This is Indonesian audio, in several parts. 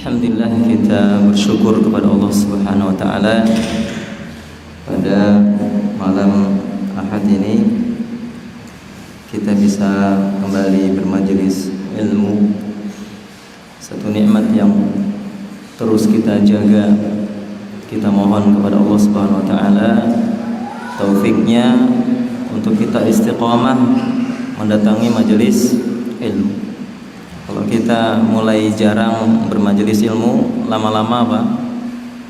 Alhamdulillah, kita bersyukur kepada Allah Subhanahu wa taala pada malam Ahad ini kita bisa kembali bermajelis ilmu, satu nikmat yang terus kita jaga. Kita mohon kepada Allah Subhanahu wa taala taufiknya untuk kita istiqamah mendatangi majelis ilmu. Kalau kita mulai jarang bermajelis ilmu, lama-lama apa?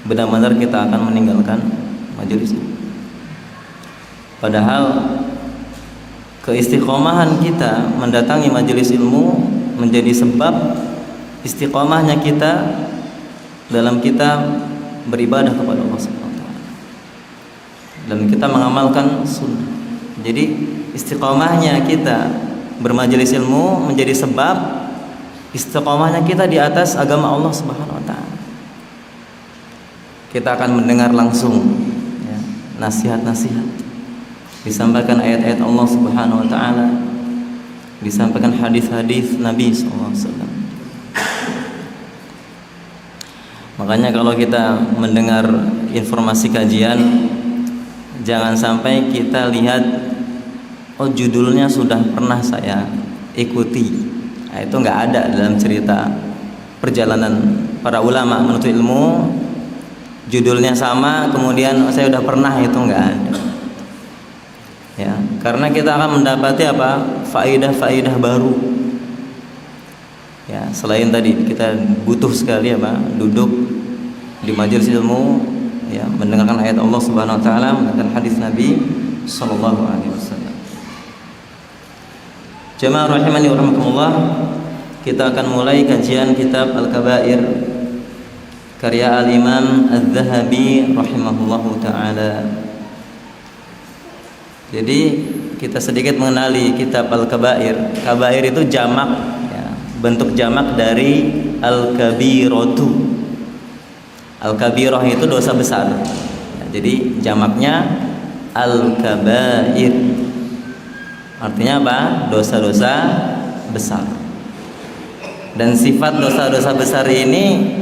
Benar-benar kita akan meninggalkan majelis ilmu. Padahal keistiqomahan kita mendatangi majelis ilmu menjadi sebab istiqomahnya kita dalam kita beribadah kepada Allah Subhanahu wa taala. Dan kita mengamalkan sunnah. Jadi istiqomahnya kita bermajelis ilmu menjadi sebab istiqomahnya kita di atas agama Allah Subhanahu wa taala. Kita akan mendengar langsung ya, nasihat-nasihat. Disampaikan ayat-ayat Allah Subhanahu wa taala, disampaikan hadis-hadis Nabi sallallahu alaihi wasallam. Makanya kalau kita mendengar informasi kajian, jangan sampai kita lihat oh judulnya sudah pernah saya ikuti. Nah, itu nggak ada dalam cerita perjalanan para ulama menuntut ilmu. Judulnya sama, kemudian saya udah pernah, itu nggak ada. Ya, karena kita akan mendapati apa? Faidah-faidah baru. Ya, selain tadi kita butuh sekali apa? Duduk di majelis ilmu, ya, mendengarkan ayat Allah Subhanahu wa taala, mendengarkan hadis Nabi sallallahu alaihi wasallam. Jemaah rahimani wa rahmatullah, kita akan mulai kajian kitab Al-Kabair karya Al-Imam Az-Zahabi rahimahullahu taala. Jadi kita sedikit mengenali kitab Al-Kabair. Kabair itu jamak ya, bentuk jamak dari Al-Kabiratu. Al-Kabirah itu dosa besar ya, jadi jamaknya Al-Kabair. Artinya apa? Dosa-dosa besar. Dan sifat dosa-dosa besar ini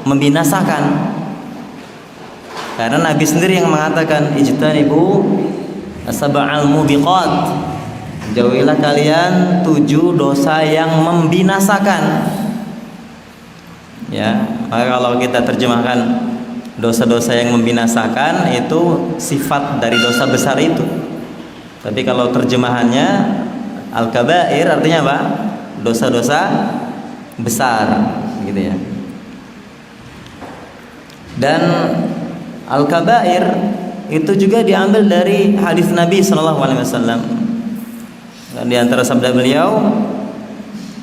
membinasakan. Karena Nabi sendiri yang mengatakan ijtanibu as-sab'al mubiqat. Jauhilah kalian 7 dosa yang membinasakan. Ya, maka kalau kita terjemahkan dosa-dosa yang membinasakan itu sifat dari dosa besar itu. Tapi kalau terjemahannya Al-Kabair artinya apa? Dosa-dosa besar, gitu ya. Dan Al-Kabair itu juga diambil dari hadis Nabi sallallahu alaihi wasallam. Dan di antara sabda beliau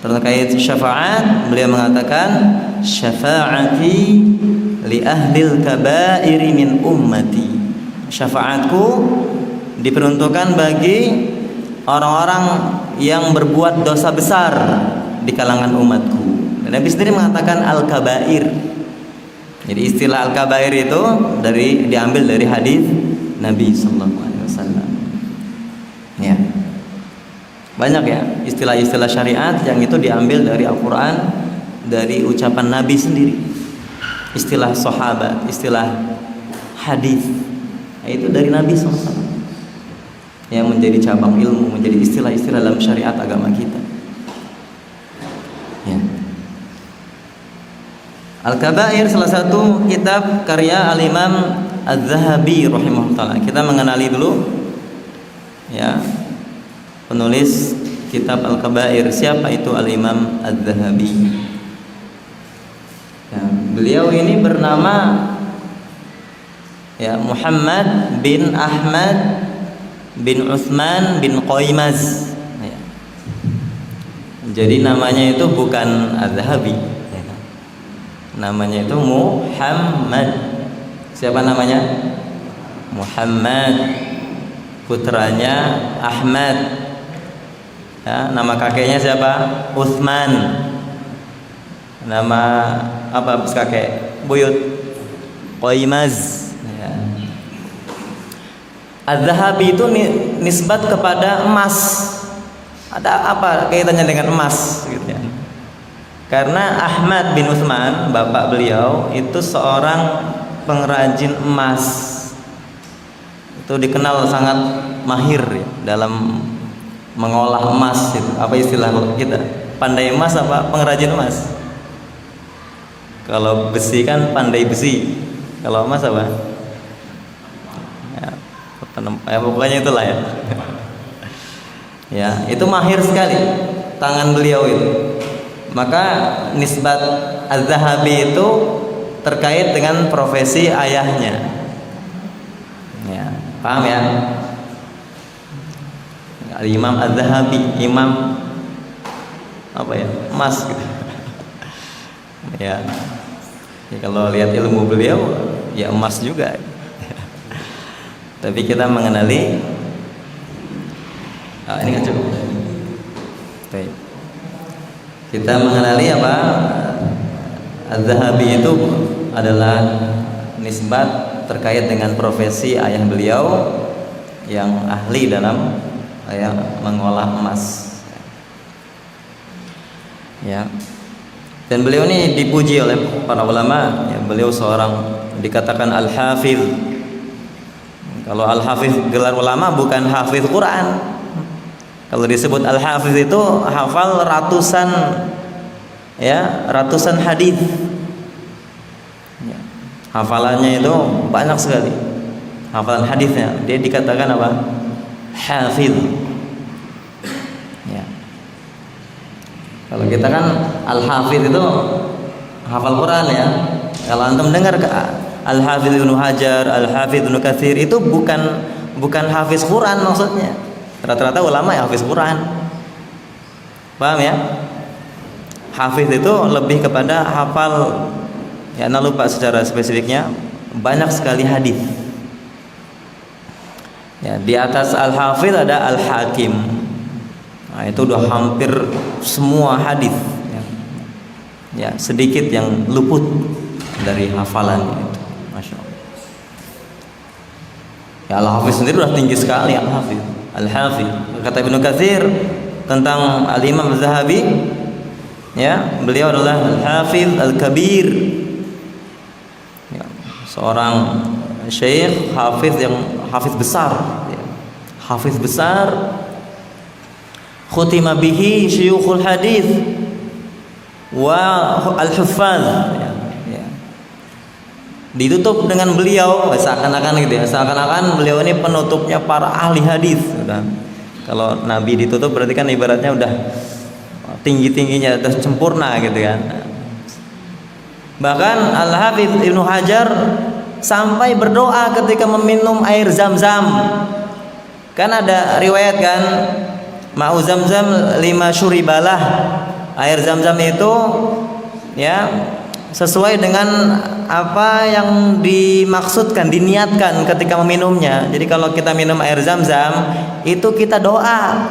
terkait syafaat, beliau mengatakan syafaati li ahlil kabairi min ummati. Syafaatku diperuntukkan bagi orang-orang yang berbuat dosa besar di kalangan umatku. Dan Nabi sendiri mengatakan al-kabair. Jadi istilah al-kabair itu diambil dari hadis Nabi sallallahu alaihi wasallam. Ya. Banyak ya istilah-istilah syariat yang itu diambil dari Al-Qur'an, dari ucapan Nabi sendiri. Istilah sahabat, istilah hadis. Itu dari Nabi sallallahu alaihi wasallam. Yang menjadi cabang ilmu, menjadi istilah-istilah dalam syariat agama kita. Ya. Al-Kabair salah satu kitab karya Al-Imam Az-Zahabi rahimahullah. Kita mengenali dulu ya penulis kitab Al-Kabair. Siapa itu Al-Imam Az-Zahabi? Ya, beliau ini bernama ya Muhammad bin Ahmad bin Utsman bin Qaimaz ya. Jadi namanya itu bukan Az-Zahabi ya. Namanya itu Muhammad. Siapa namanya? Muhammad. Putranya Ahmad ya. Nama kakeknya siapa? Utsman. Nama apa kakek? Buyut Qaimaz. Az-Zahabi itu nisbat kepada emas. Ada apa kaitannya dengan emas gitu ya. Karena Ahmad bin Utsman, bapak beliau itu seorang pengrajin emas. Itu dikenal sangat mahir ya, dalam mengolah emas itu. Apa istilah kita? Pandai emas apa pengrajin emas? Kalau besi kan pandai besi. Kalau emas apa? Ya, pokoknya itulah ya. Ya, itu mahir sekali tangan beliau itu. Maka nisbat Az-Zahabi itu terkait dengan profesi ayahnya. Ya, paham ya? Imam Az-Zahabi, imam apa ya? Emas gitu. Ya. Ya, kalau lihat ilmu beliau ya emas juga. Tapi kita mengenali ini kan cukup. Baik. Kita mengenali apa? Az-Zahabi itu adalah nisbat terkait dengan profesi ayah beliau yang ahli dalam mengolah emas. Ya. Dan beliau ini dipuji oleh para ulama, ya, beliau seorang dikatakan al-hafiz. Kalau al-hafiz gelar ulama bukan hafiz Quran. Kalau disebut al-hafiz itu hafal ratusan hadis. Ya. Hafalannya itu banyak sekali. Hafalan hadisnya dia dikatakan apa? Hafiz. Ya. Kalau kita kan al-hafiz itu hafal Quran ya. Kalau antum dengar al-hafiz Ibnu Hajar, al-hafiz Ibnu Katsir itu bukan hafiz Quran maksudnya. Rata-rata ulama yang hafiz Quran. Paham ya? Hafiz itu lebih kepada hafal, ya, anda lupa secara spesifiknya, banyak sekali hadis. Ya, di atas al-hafiz ada al-hakim. Nah, itu udah hampir semua hadis. Ya, sedikit yang luput dari hafalan itu. Masya Allah. Ya, al-hafiz sendiri udah tinggi sekali al-hafiz. Al-Hafiz. Kata Ibnu Katsir tentang Al-Imam Az-Zahabi, ya, beliau adalah Al-Hafiz Al-Kabir. Ya, seorang syekh hafiz yang hafiz besar, ya. Hafiz besar. Khutima bihi syuyukhul hadis wa al-huffaz. Ya, ya. Ditutup dengan beliau seakan-akan gitu ya, seakan-akan beliau ini penutupnya para ahli hadis. Kalau Nabi ditutup berarti kan ibaratnya udah tinggi-tingginya, udah sempurna gitu kan. Bahkan Al-Hafidz Ibnu Hajar sampai berdoa ketika meminum air Zam-Zam. Kan ada riwayat kan, ma'u Zam-Zam 5 syuribalah. Air Zam-Zam itu ya sesuai dengan apa yang dimaksudkan, diniatkan ketika meminumnya. Jadi kalau kita minum air Zam-Zam itu kita doa.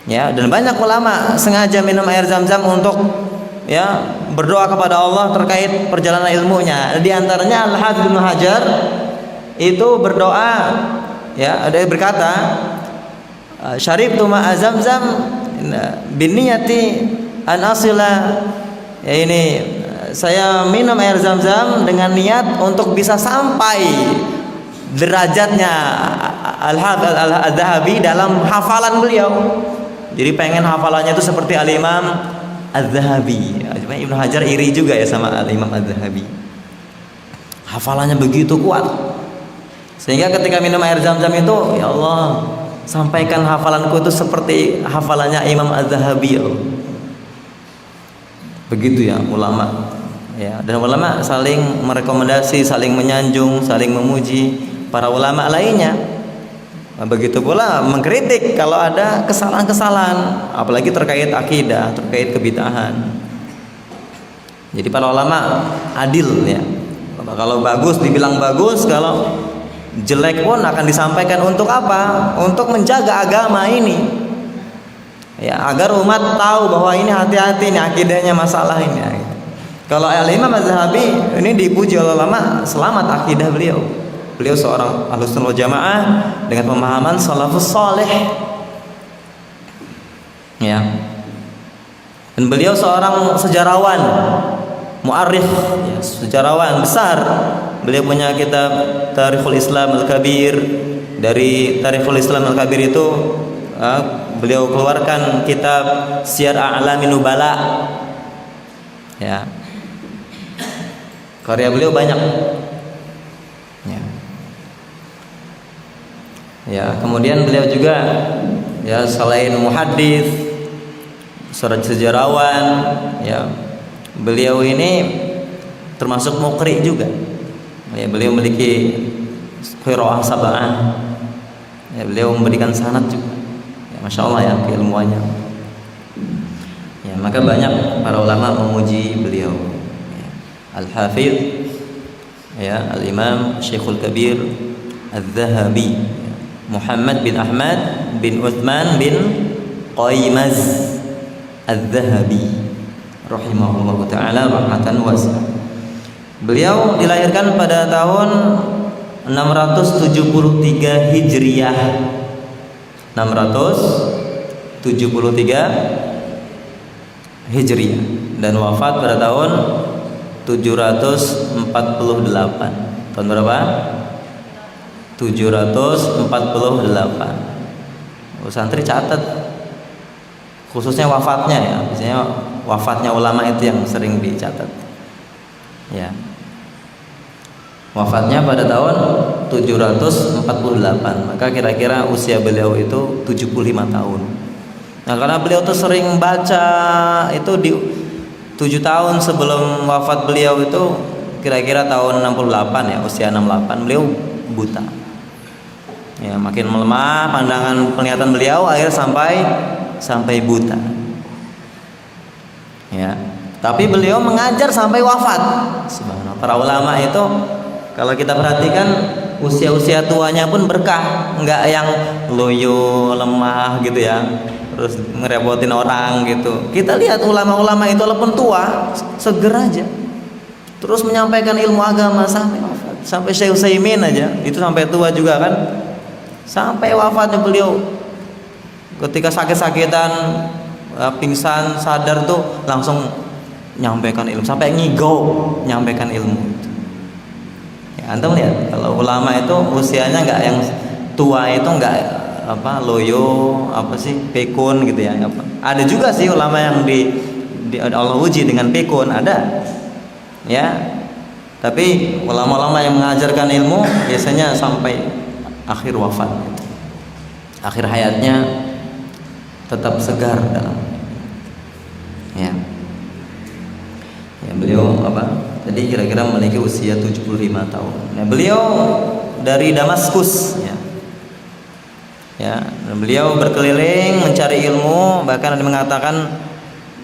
Ya, dan banyak ulama sengaja minum air Zam-Zam untuk ya berdoa kepada Allah terkait perjalanan ilmunya. Di antaranya Al-Hafidz Ibnu Hajar itu berdoa, ya, ada yang berkata, syaribtu ma'a Zam-Zam binniyati an asila. Ya, ini saya minum air Zam-Zam dengan niat untuk bisa sampai derajatnya Al-Hafidz Az-Zahabi dalam hafalan beliau. Jadi pengen hafalannya itu seperti Al-Imam Az-Zahabi. Ibnu Hajar iri juga ya sama Al-Imam Az-Zahabi. Hafalannya begitu kuat. Sehingga ketika minum air Zam-Zam itu, ya Allah, sampaikan hafalanku itu seperti hafalannya Imam Az-Zahabi, ya Allah. Begitu ya ulama. Ya, dan ulama saling merekomendasi, saling menyanjung, saling memuji para ulama lainnya. Begitu pula mengkritik kalau ada kesalahan-kesalahan, apalagi terkait akidah, terkait kebid'ahan. Jadi para ulama adil ya. Kalau bagus dibilang bagus, kalau jelek pun akan disampaikan. Untuk apa? Untuk menjaga agama ini. Ya, agar umat tahu bahwa ini hati-hati nih akidahnya masalah ini. Kalau Al-Imam Az-Zahabi ini dipuji oleh ulama, selamat akidah beliau. Beliau seorang Ahlussunnah wal Jamaah dengan pemahaman salafus saleh. Ya. Dan beliau seorang sejarawan, mu'arrikh, ya, sejarawan besar. Beliau punya kitab Tarikhul Islam Al-Kabir. Dari Tarikhul Islam Al-Kabir itu beliau keluarkan kitab Syiar A'lamin Nubala. Ya. Karya beliau banyak. Ya. Ya, kemudian beliau juga ya selain muhaddits, seorang sejarawan, ya. Beliau ini termasuk muqri juga. Ya, beliau memiliki qiraah sab'ah. Ya, beliau memberikan sanad juga. Ya, Masya Allah ya keilmuannya. Ya, maka banyak para ulama memuji beliau. Ya, Al-Hafidz, ya, Al-Imam Syekhul Kabir Al-Zahabi, Muhammad bin Ahmad bin Uthman bin Qaymaz Al-Zahabi rahimahullah ta'ala rahmatan wasi'ah. Beliau dilahirkan pada tahun 673 Hijriyah. 673 Hijriyah dan wafat pada tahun 748. Tahun berapa? 748. Santri catat khususnya wafatnya ya. Biasanya wafatnya ulama itu yang sering dicatat. Ya. Wafatnya pada tahun 748. Maka kira-kira usia beliau itu 75 tahun. Nah, karena beliau tuh sering baca itu di 7 tahun sebelum wafat beliau itu kira-kira tahun 68 ya, usia 68 beliau buta. Ya, makin melemah pandangan penglihatan beliau akhirnya sampai buta. Ya. Tapi beliau mengajar sampai wafat. Subhanallah. Para ulama itu kalau kita perhatikan usia-usia tuanya pun berkah, enggak yang loyo, lemah gitu ya, terus ngerepotin orang gitu. Kita lihat ulama-ulama itu walaupun tua, seger aja. Terus menyampaikan ilmu agama sampai wafat. Sampai Syekh Utsaimin aja, itu sampai tua juga kan. Sampai wafatnya beliau ketika sakit-sakitan, pingsan, sadar tuh langsung nyampaikan ilmu, sampai ngigau nyampaikan ilmu itu. Ya, antum lihat kalau ulama itu usianya nggak yang tua itu nggak loyo pekun gitu ya. Ada juga sih ulama yang di Allah uji dengan pekun, ada ya. Tapi ulama-ulama yang mengajarkan ilmu biasanya sampai akhir wafat, akhir hayatnya tetap segar dalam ya. Ya, beliau tadi kira-kira memiliki usia 75 tahun. Nah, beliau dari Damaskus ya. Ya, beliau berkeliling mencari ilmu, bahkan ada mengatakan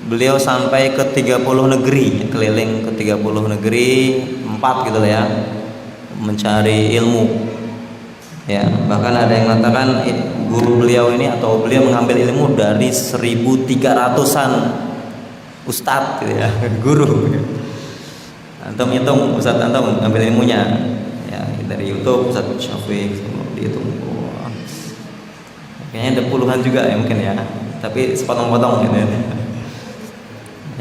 beliau sampai ke 30 negeri, keliling ke 30 negeri, 4 gitu lah ya, mencari ilmu. Ya, bahkan ada yang mengatakan guru beliau ini atau beliau mengambil ilmu dari 1.300-an ustadz gitu ya, guru. Antum hitung ustadz antum ambil ilmunya ya dari YouTube Ustadz Syafiq dihitung. Kayaknya ada puluhan juga ya mungkin ya, tapi sepotong-potong gitu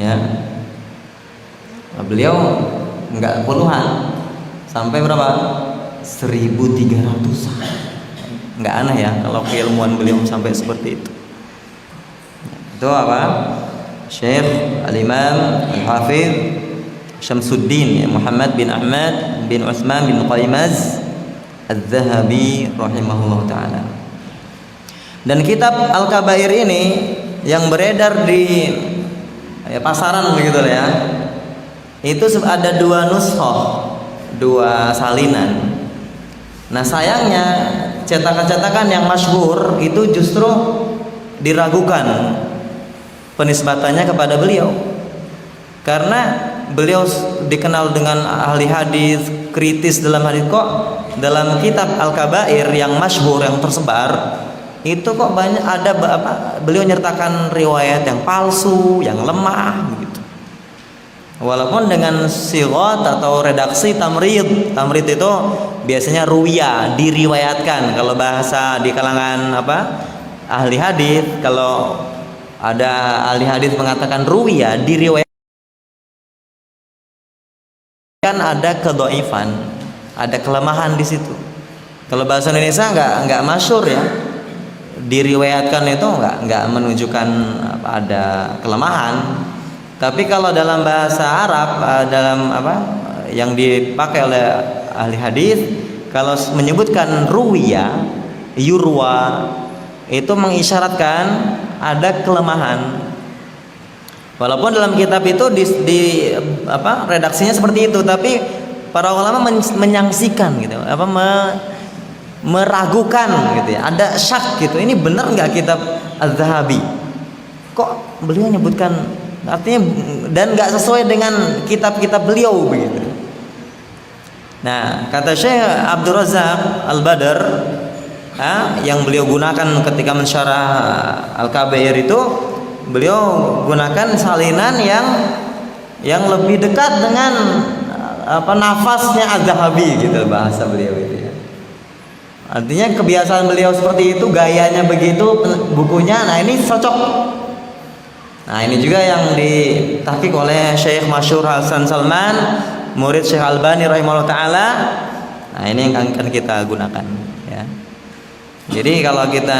ya. Nah, beliau enggak puluhan, sampai berapa? 1.300-an. Enggak aneh ya kalau keilmuan beliau sampai seperti itu. Itu apa? Syekh Al-Imam Al-Hafidz Syamsuddin Muhammad bin Ahmad bin Utsman bin Qaymaz Al-Zahabi rahimahullah ta'ala. Dan kitab Al-Kabair ini yang beredar di pasaran begitu ya, itu ada 2 nuskhah, 2 salinan. Nah, sayangnya cetakan-cetakan yang masyhur itu justru diragukan penisbatannya kepada beliau, karena beliau dikenal dengan ahli hadis, kritis dalam hadis. Kok dalam kitab Al-Kabair yang masyhur yang tersebar itu kok banyak ada beliau nyertakan riwayat yang palsu, yang lemah begitu. Walaupun dengan sighat atau redaksi tamrid. Tamrid itu biasanya ruwiya, diriwayatkan kalau bahasa di kalangan ahli hadis. Kalau Ada ahli hadis mengatakan ruwiya, diriwayatkan, ada kedhaifan, ada kelemahan di situ. Kalau bahasa Indonesia nggak masyhur ya. Diriwayatkan itu nggak menunjukkan ada kelemahan. Tapi kalau dalam bahasa Arab, dalam yang dipakai oleh ahli hadis, kalau menyebutkan ruwiya, yurwa, itu mengisyaratkan ada kelemahan. Walaupun dalam kitab itu redaksinya seperti itu, tapi para ulama menyangsikan gitu, meragukan gitu ya, ada syak gitu, ini benar nggak kitab Az-Zahabi, kok beliau nyebutkan, artinya dan nggak sesuai dengan kitab-kitab beliau begitu. Nah, kata Syekh Abdul Razak Al-Badr yang beliau gunakan ketika mensyarah Al-Kabair itu, beliau gunakan salinan yang lebih dekat dengan nafasnya Az-Zahabi gitu, bahasa beliau itu ya. Artinya kebiasaan beliau seperti itu, gayanya begitu, bukunya, nah ini cocok. Nah ini juga yang ditahqiq oleh Syekh Masyhur Hasan Salman, murid Syekh Albani rahimahullah ta'ala. Nah ini yang akan kita gunakan ya. Jadi kalau kita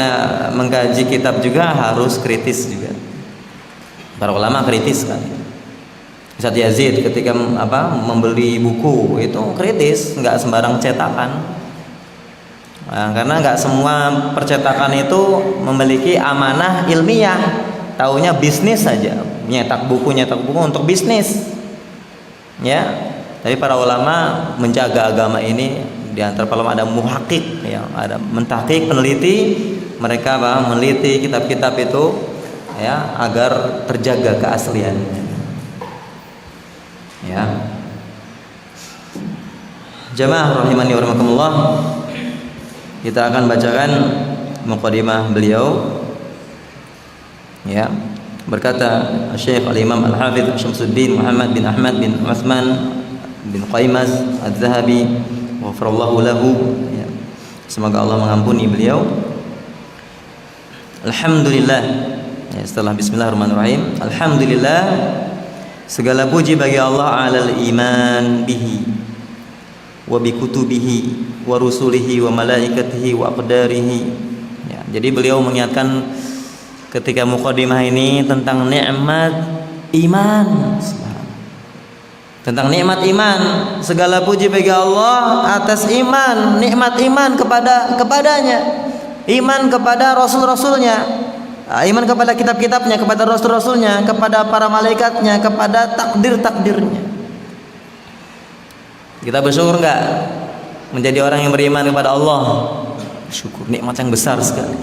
mengkaji kitab juga harus kritis juga. Para ulama kritis kan. Ustaz Yazid ketika membeli buku itu kritis, nggak sembarang cetakan. Nah, karena nggak semua percetakan itu memiliki amanah ilmiah, taunya bisnis saja, nyetak buku untuk bisnis, ya. Tapi para ulama menjaga agama ini, di antara para ulama ada muhaqqiq, ya, ada mentahqiq, peneliti, mereka meneliti kitab-kitab itu, ya, agar terjaga keasliannya, ya. Jamaah rahimani wa rahimakumullah. Kita akan bacakan muqaddimah beliau. Ya. Berkata Syekh Al-Imam Al-Hafidz Syamsuddin Muhammad bin Ahmad bin Utsman bin Qaimaz Az-Zahabi, ghafarallahu lahu. Ya. Semoga Allah mengampuni beliau. Alhamdulillah. Ya, setelah bismillahirrahmanirrahim. Alhamdulillah, segala puji bagi Allah alal iman bihi wa bi kutubihi wa rusulihi wa malaikatihi wa aqdarihi. Ya, jadi beliau mengingatkan ketika muqaddimah ini tentang nikmat iman. Tentang nikmat iman, segala puji bagi Allah atas iman, nikmat iman kepadanya. Iman kepada rasul-rasulnya, iman kepada kitab-kitabnya, kepada rasul-rasulnya, kepada para malaikatnya, kepada takdir-takdirnya. Kita bersyukur enggak menjadi orang yang beriman kepada Allah? Syukur, nikmat yang besar sekali.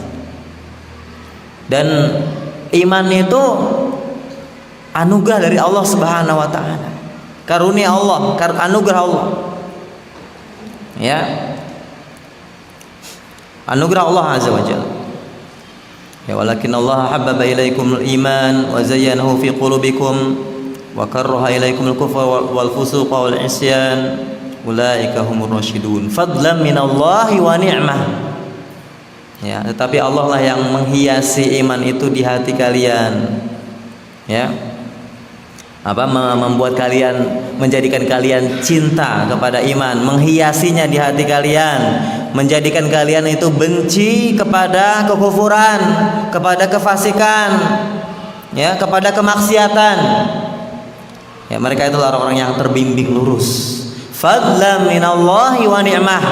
Dan iman itu anugerah dari Allah Subhanahu wa taala. Karunia Allah, anugerah Allah. Ya. Anugerah Allah azza wa jalla. Ya, walakin Allah habbaba ilaikumul iman wa zayyanahu fi qulubikum wa karraha ilaikumul kufra wal fusuqa wal isyan, ulaika humur rasyidun, fadlan minallahi wa ni'mah. Ya, tetapi Allah lah yang menghiasi iman itu di hati kalian. Ya. Membuat kalian, menjadikan kalian cinta kepada iman, menghiasinya di hati kalian, menjadikan kalian itu benci kepada kekufuran, kepada kefasikan, ya, kepada kemaksiatan. Ya, mereka itulah orang-orang yang terbimbing lurus. Fadlan minallahi wa ni'mah,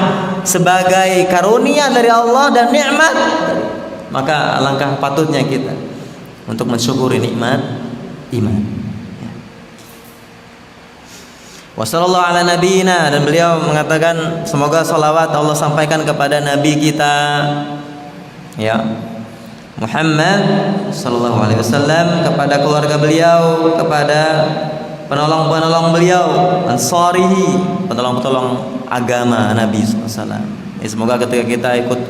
sebagai karunia dari Allah dan nikmat. Maka alangkah patutnya kita untuk mensyukuri nikmat iman. Wassallallahu ala nabiyina, dan beliau mengatakan semoga salawat Allah sampaikan kepada nabi kita, ya, Muhammad sallallahu alaihi wasallam, kepada keluarga beliau, kepada penolong-penolong beliau, ansarihi, penolong-penolong agama Nabi SAW. Semoga ketika kita ikut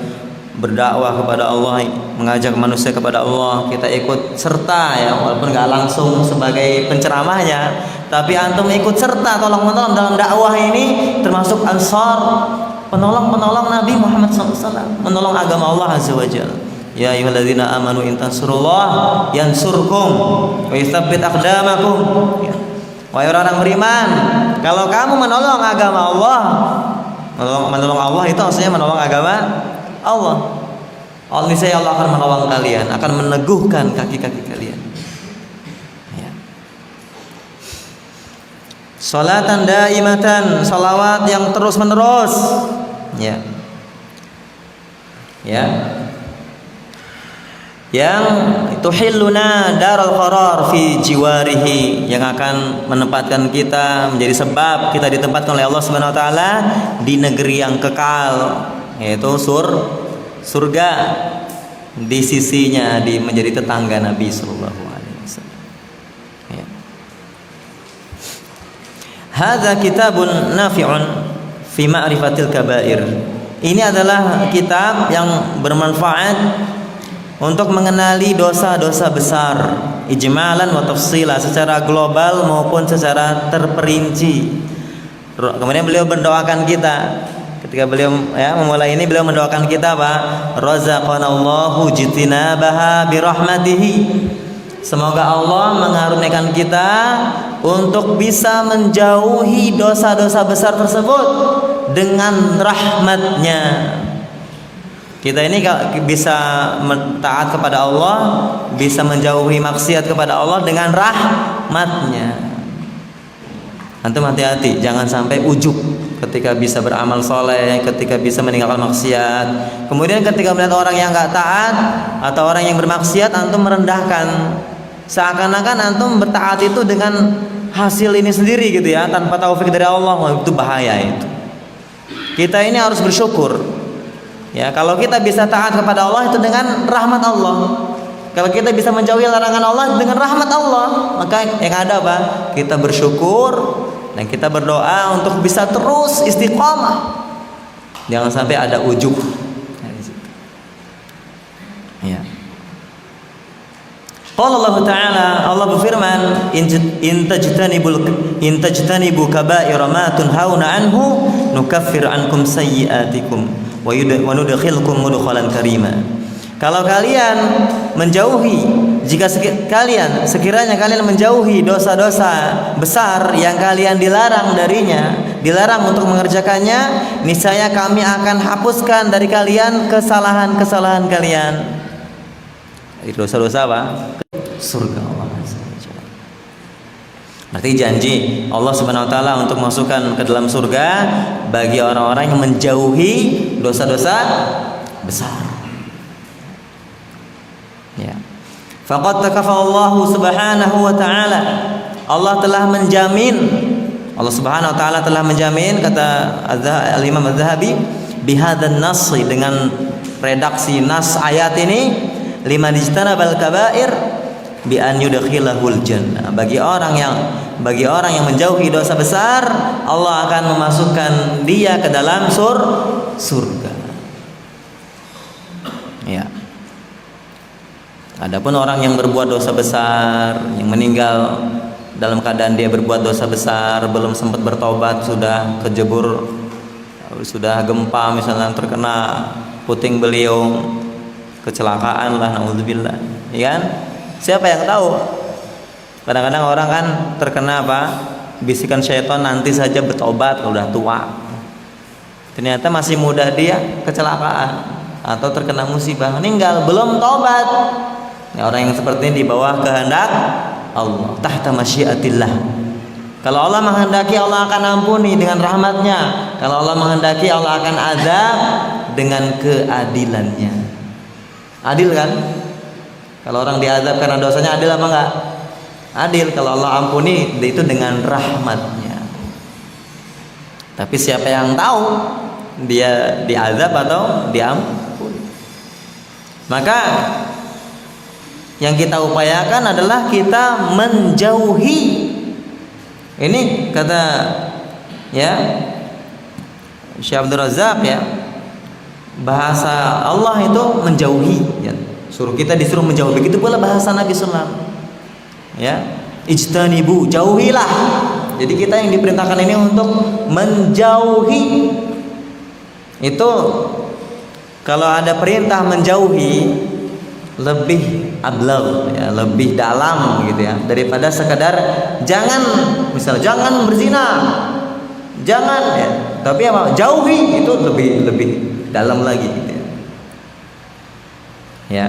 berdakwah kepada Allah, mengajak manusia kepada Allah, kita ikut serta, ya, walaupun nggak langsung sebagai penceramahnya, tapi antum ikut serta, tolong-menolong dalam dakwah ini, termasuk ansar, penolong-penolong Nabi Muhammad SAW, menolong agama Allah Azza wa Jalla. Ya ayyuhalladzina amanu in tansurullah yansurkum wa yutsabbit aqdamakum. Ya. Wahai orang beriman, kalau kamu menolong agama Allah, menolong Allah itu maksudnya menolong agama Allah. Niscaya Allah akan menolong kalian, akan meneguhkan kaki-kaki kalian. Ya. Salatan daimatan, salawat yang terus menerus. Ya. Ya. Yang tuhilluna daral qarar fi jiwarihi, yang akan menempatkan kita menjadi sebab kita ditempatkan oleh Allah Subhanahu wa taala di negeri yang kekal, yaitu surga di sisinya, menjadi tetangga Nabi sallallahu alaihi wasallam. Ya. Hadza kitabun nafi'un fi ma'rifatil kabair. Ini adalah kitab yang bermanfaat untuk mengenali dosa-dosa besar, ijmalan wa tafsila, secara global maupun secara terperinci. Kemudian beliau mendoakan kita. Ketika beliau memulai ini, beliau mendoakan kita apa? Razaqanallahu jitinabaha birahmatihi. Semoga Allah mengaruniakan kita untuk bisa menjauhi dosa-dosa besar tersebut dengan rahmatnya. Kita ini bisa taat kepada Allah, bisa menjauhi maksiat kepada Allah dengan rahmatnya. Antum hati-hati, jangan sampai ujub ketika bisa beramal soleh, ketika bisa meninggalkan maksiat. Kemudian ketika melihat orang yang nggak taat atau orang yang bermaksiat, antum merendahkan. Seakan-akan antum bertaat itu dengan hasil ini sendiri gitu ya, tanpa taufik dari Allah. Itu bahaya itu. Kita ini harus bersyukur. Ya, kalau kita bisa taat kepada Allah itu dengan rahmat Allah. Kalau kita bisa menjauhi larangan Allah dengan rahmat Allah, maka yang ada apa? Kita bersyukur dan kita berdoa untuk bisa terus istiqomah. Jangan sampai ada ujub. Ya. Qala Allah Ta'ala, Allah berfirman, in tajtanibu kaba'ira ma tunhauna anhu nukaffir ankum sayyi'atikum wa nudkhilkum mudkhalan karima. Kalau kalian menjauhi, jika sekiranya kalian menjauhi dosa-dosa besar yang kalian dilarang darinya, dilarang untuk mengerjakannya, niscaya kami akan hapuskan dari kalian kesalahan-kesalahan kalian. Itu dosa-dosa apa? Surga Allah. Berarti janji Allah Subhanahu wa taala untuk masukkan ke dalam surga bagi orang-orang yang menjauhi dosa-dosa besar. Ya. Faqad takafa Allah Subhanahu wa taala. Allah telah menjamin, Allah Subhanahu wa taala telah menjamin, kata Al-Imam Az-Zahabi, bihadzan nas, dengan redaksi nas ayat ini, liman ijtanabal kaba'ir bi an yudkhilahul jannah. Bagi orang yang menjauhi dosa besar, Allah akan memasukkan dia ke dalam surga. Ya. Adapun orang yang berbuat dosa besar, yang meninggal dalam keadaan dia berbuat dosa besar, belum sempat bertobat, sudah kejebur, sudah gempa misalnya, terkena puting beliung, kecelakaan lah, naudzubillah, ya kan? Siapa yang tahu? Kadang-kadang orang kan terkena apa? Bisikan syaitan, nanti saja bertobat kalau udah tua. Ternyata masih muda dia kecelakaan atau terkena musibah, meninggal belum tobat. Ya, orang yang seperti ini di bawah kehendak Allah, tahta masyiatillah. Kalau Allah menghendaki, Allah akan ampuni dengan rahmatnya. Kalau Allah menghendaki, Allah akan azab dengan keadilannya. Adil kan? Kalau orang diazab karena dosanya, adil apa enggak? Adil. Kalau Allah ampuni, itu dengan rahmatnya. Tapi siapa yang tahu dia diazab atau diampuni? Maka yang kita upayakan adalah kita menjauhi. Ini kata ya Syekh Abdul Razak, ya, bahasa Allah itu menjauhi, ya. Kita disuruh menjauhi. Begitu pula bahasa Nabi sallallahu alaihi wasallam. Ya, ijtanibu, jauhilah. Jadi kita yang diperintahkan ini untuk menjauhi. Itu kalau ada perintah menjauhi, lebih ablagh ya, lebih dalam gitu ya, daripada sekadar jangan, misal jangan berzina, jangan ya, tapi apa, jauhi, itu lebih dalam lagi gitu ya. Ya,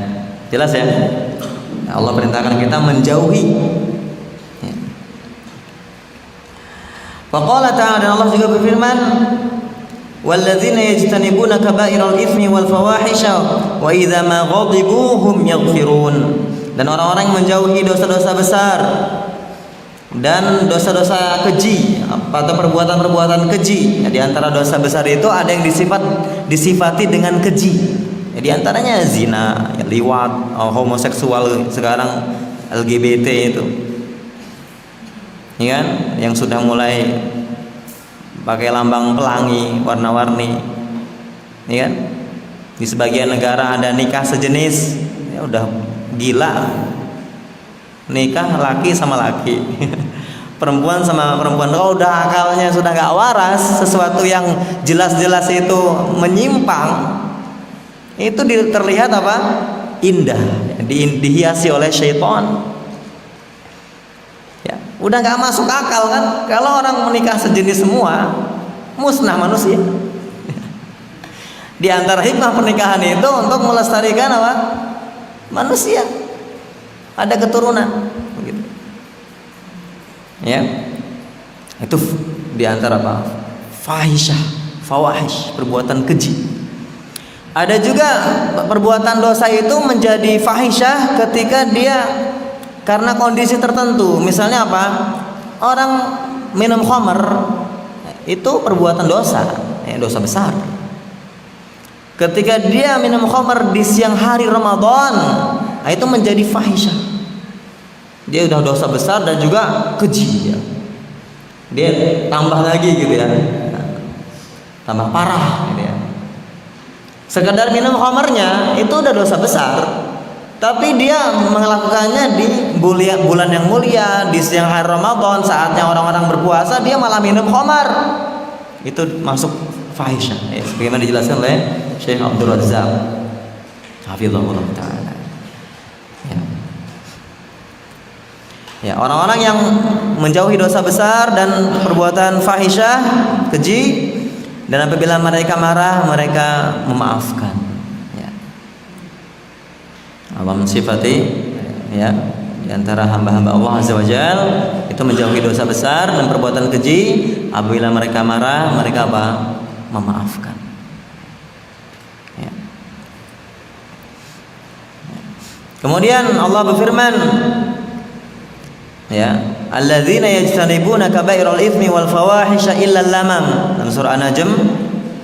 jelas ya. Allah perintahkan kita menjauhi. Ya. Faqala ta'ala, dan Allah juga berfirman, walladzina yajtanibuna kaba'iral itsmi wal fawahisha wa idza ma ghadibu hum yaghfirun. Dan orang-orang yang menjauhi dosa-dosa besar dan dosa-dosa keji atau perbuatan-perbuatan keji. Ya, di antara dosa besar itu ada yang disifati dengan keji. Ya, di antaranya zina, ya, liwat, homoseksual sekarang, LGBT itu. Ya kan? Yang sudah mulai pakai lambang pelangi warna-warni, ya kan? Di sebagian negara ada nikah sejenis, ya udah gila, nikah laki sama laki, perempuan sama perempuan. Kalau udah akalnya sudah nggak waras, sesuatu yang jelas-jelas itu menyimpang, itu terlihat apa? Indah, dihiasi oleh syaitan. Ya, udah nggak masuk akal kan? Kalau orang menikah sejenis semua, musnah manusia. Di antara hikmah pernikahan itu untuk melestarikan apa? Manusia, ada keturunan, begitu. Ya, itu di antara apa? Fawahish, perbuatan keji. Ada juga perbuatan dosa itu menjadi fahisyah ketika dia karena kondisi tertentu. Misalnya apa? Orang minum khamr, itu perbuatan dosa, dosa besar. Ketika dia minum khamr di siang hari Ramadan, itu menjadi fahisyah. Dia udah dosa besar dan juga keji. Dia tambah lagi gitu ya, tambah parah gitu ya. Sekedar minum khamrnya itu udah dosa besar, tapi dia melakukannya di bulan yang mulia, di siang hari Ramadan, saatnya orang-orang berpuasa, dia malah minum khamar. Itu masuk fahisyah, ya, sebagaimana dijelaskan oleh Syekh Abdul Razzaq hafizahullah ta'ala. Ya, orang-orang yang menjauhi dosa besar dan perbuatan fahisyah, keji, dan apabila mereka marah, mereka memaafkan. Ya. Allah mensifati, ya, di antara hamba-hamba Allah Azza wa Jalla itu menjauhi dosa besar dan perbuatan keji. Apabila mereka marah, mereka apa? Memaafkan. Ya. Kemudian Allah berfirman, ya, alladzina yajtanibuna kaba'iral itsmi wal fawahisha illa lamam, dalam surah An-Najm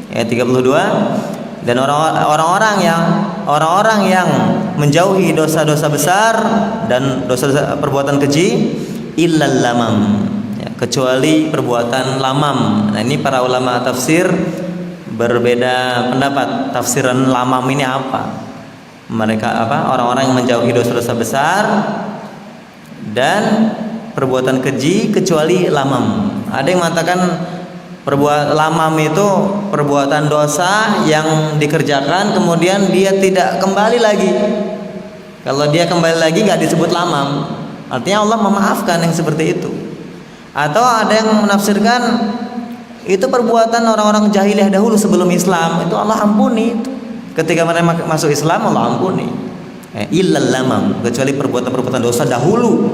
ayat 32. Dan orang-orang yang menjauhi dosa-dosa besar dan dosa-dosa perbuatan keji, illa lamam, ya, kecuali perbuatan lamam. Nah, ini para ulama tafsir berbeda pendapat, tafsiran lamam ini apa? Mereka apa? Orang-orang yang menjauhi dosa-dosa besar dan perbuatan keji kecuali lamam. Ada yang mengatakan lamam itu perbuatan dosa yang dikerjakan kemudian dia tidak kembali lagi. Kalau dia kembali lagi nggak disebut lamam, artinya Allah memaafkan yang seperti itu. Atau ada yang menafsirkan itu perbuatan orang-orang jahiliyah dahulu sebelum Islam, itu Allah ampuni. Ketika mereka masuk Islam, Allah ampuni. Illal lamam, kecuali perbuatan-perbuatan dosa dahulu.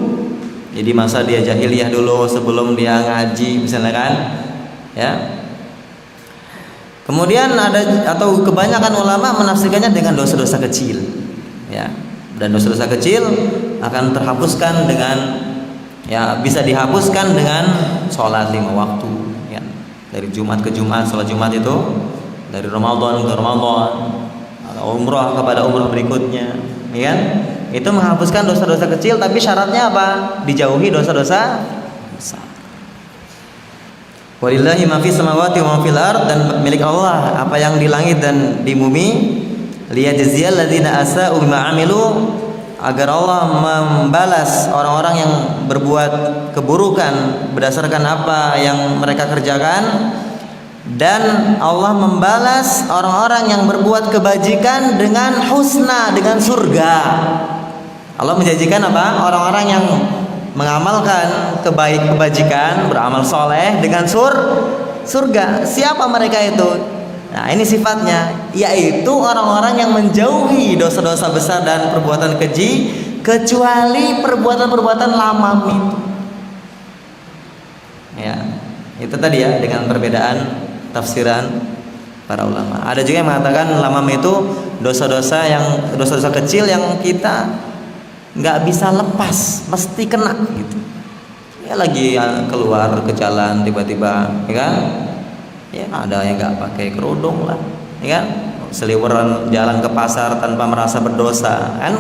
Jadi masa dia jahiliyah dulu sebelum dia ngaji misalnya kan, ya. Kemudian ada atau kebanyakan ulama menafsirkannya dengan dosa-dosa kecil, ya. Dan dosa-dosa kecil akan terhapuskan dengan, ya, bisa dihapuskan dengan sholat 5 waktu, ya. Dari Jumat ke Jumat, sholat Jumat itu dari Ramadan ke Ramadan, atau umrah kepada umrah berikutnya, ya. Itu menghapuskan dosa-dosa kecil, tapi syaratnya apa? Dijauhi dosa-dosa besar. Walillahi ma fis samawati wa ma fil ard, dan milik Allah apa yang di langit dan di bumi. Liyajziyal ladzina asa'u bima 'amilu, agar Allah membalas orang-orang yang berbuat keburukan berdasarkan apa yang mereka kerjakan. Dan Allah membalas orang-orang yang berbuat kebajikan dengan husna, dengan surga. Allah menjanjikan apa? Orang-orang yang mengamalkan kebajikan, beramal soleh dengan surga. Siapa mereka itu? Nah, ini sifatnya, yaitu orang-orang yang menjauhi dosa-dosa besar dan perbuatan keji, kecuali perbuatan-perbuatan lamam itu. Ya, itu tadi ya, dengan perbedaan tafsiran para ulama. Ada juga yang mengatakan lamam itu dosa-dosa kecil yang kita nggak bisa lepas, mesti kena gitu. Ya lagi keluar ke jalan tiba-tiba, ya kan? Ya ada yang nggak pakai kerudung lah, ya kan? Seliweran jalan ke pasar tanpa merasa berdosa, kan?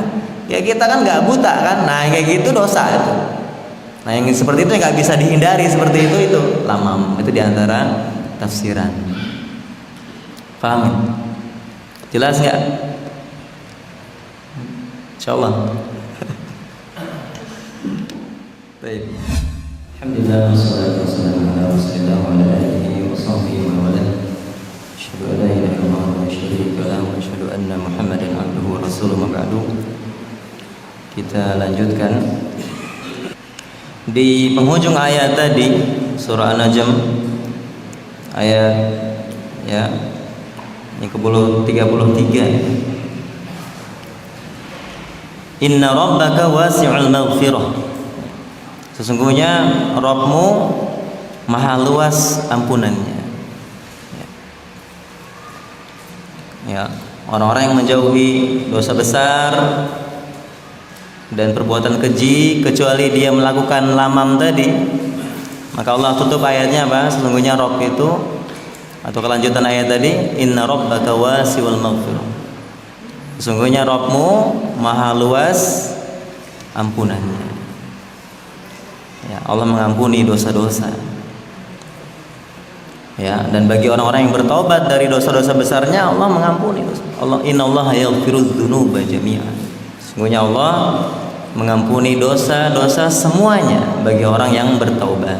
Ya kita kan nggak buta kan? Nah kayak gitu dosa itu. Nah yang seperti itu nggak bisa dihindari, seperti itu lamam. Itu diantara tafsiran. Paham? Jelas nggak? Insyaallah. Baik. Alhamdulillah wassalatu wassalamu ala Rasulillah wa ala alihi wa sahbihi wa wala. Asyhadu an la ilaha illallah wa syarika lahu wa asyhadu anna Muhammadan abduhu wa rasuluhu ma ba'du. Kita lanjutkan di penghujung ayat tadi, surah An-Najm ayat ya ini ke 33. Inna rabbaka wasi'ul maghfirah. Sesungguhnya Rabbmu maha luas ampunannya. Ya, orang-orang yang menjauhi dosa besar dan perbuatan keji kecuali dia melakukan lamam tadi, maka Allah tutup ayatnya apa? Sesungguhnya Rabb itu, atau kelanjutan ayat tadi, inna rabbaka wasi'ul maghfirah. Sesungguhnya Rabbmu maha luas ampunannya. Ya, Allah mengampuni dosa-dosa. Ya, dan bagi orang-orang yang bertobat dari dosa-dosa besarnya, Allah mengampuni dosa. Allah innallaha yaghfirudz dzunuba jami'an. Sesungguhnya Allah mengampuni dosa-dosa semuanya bagi orang yang bertaubat.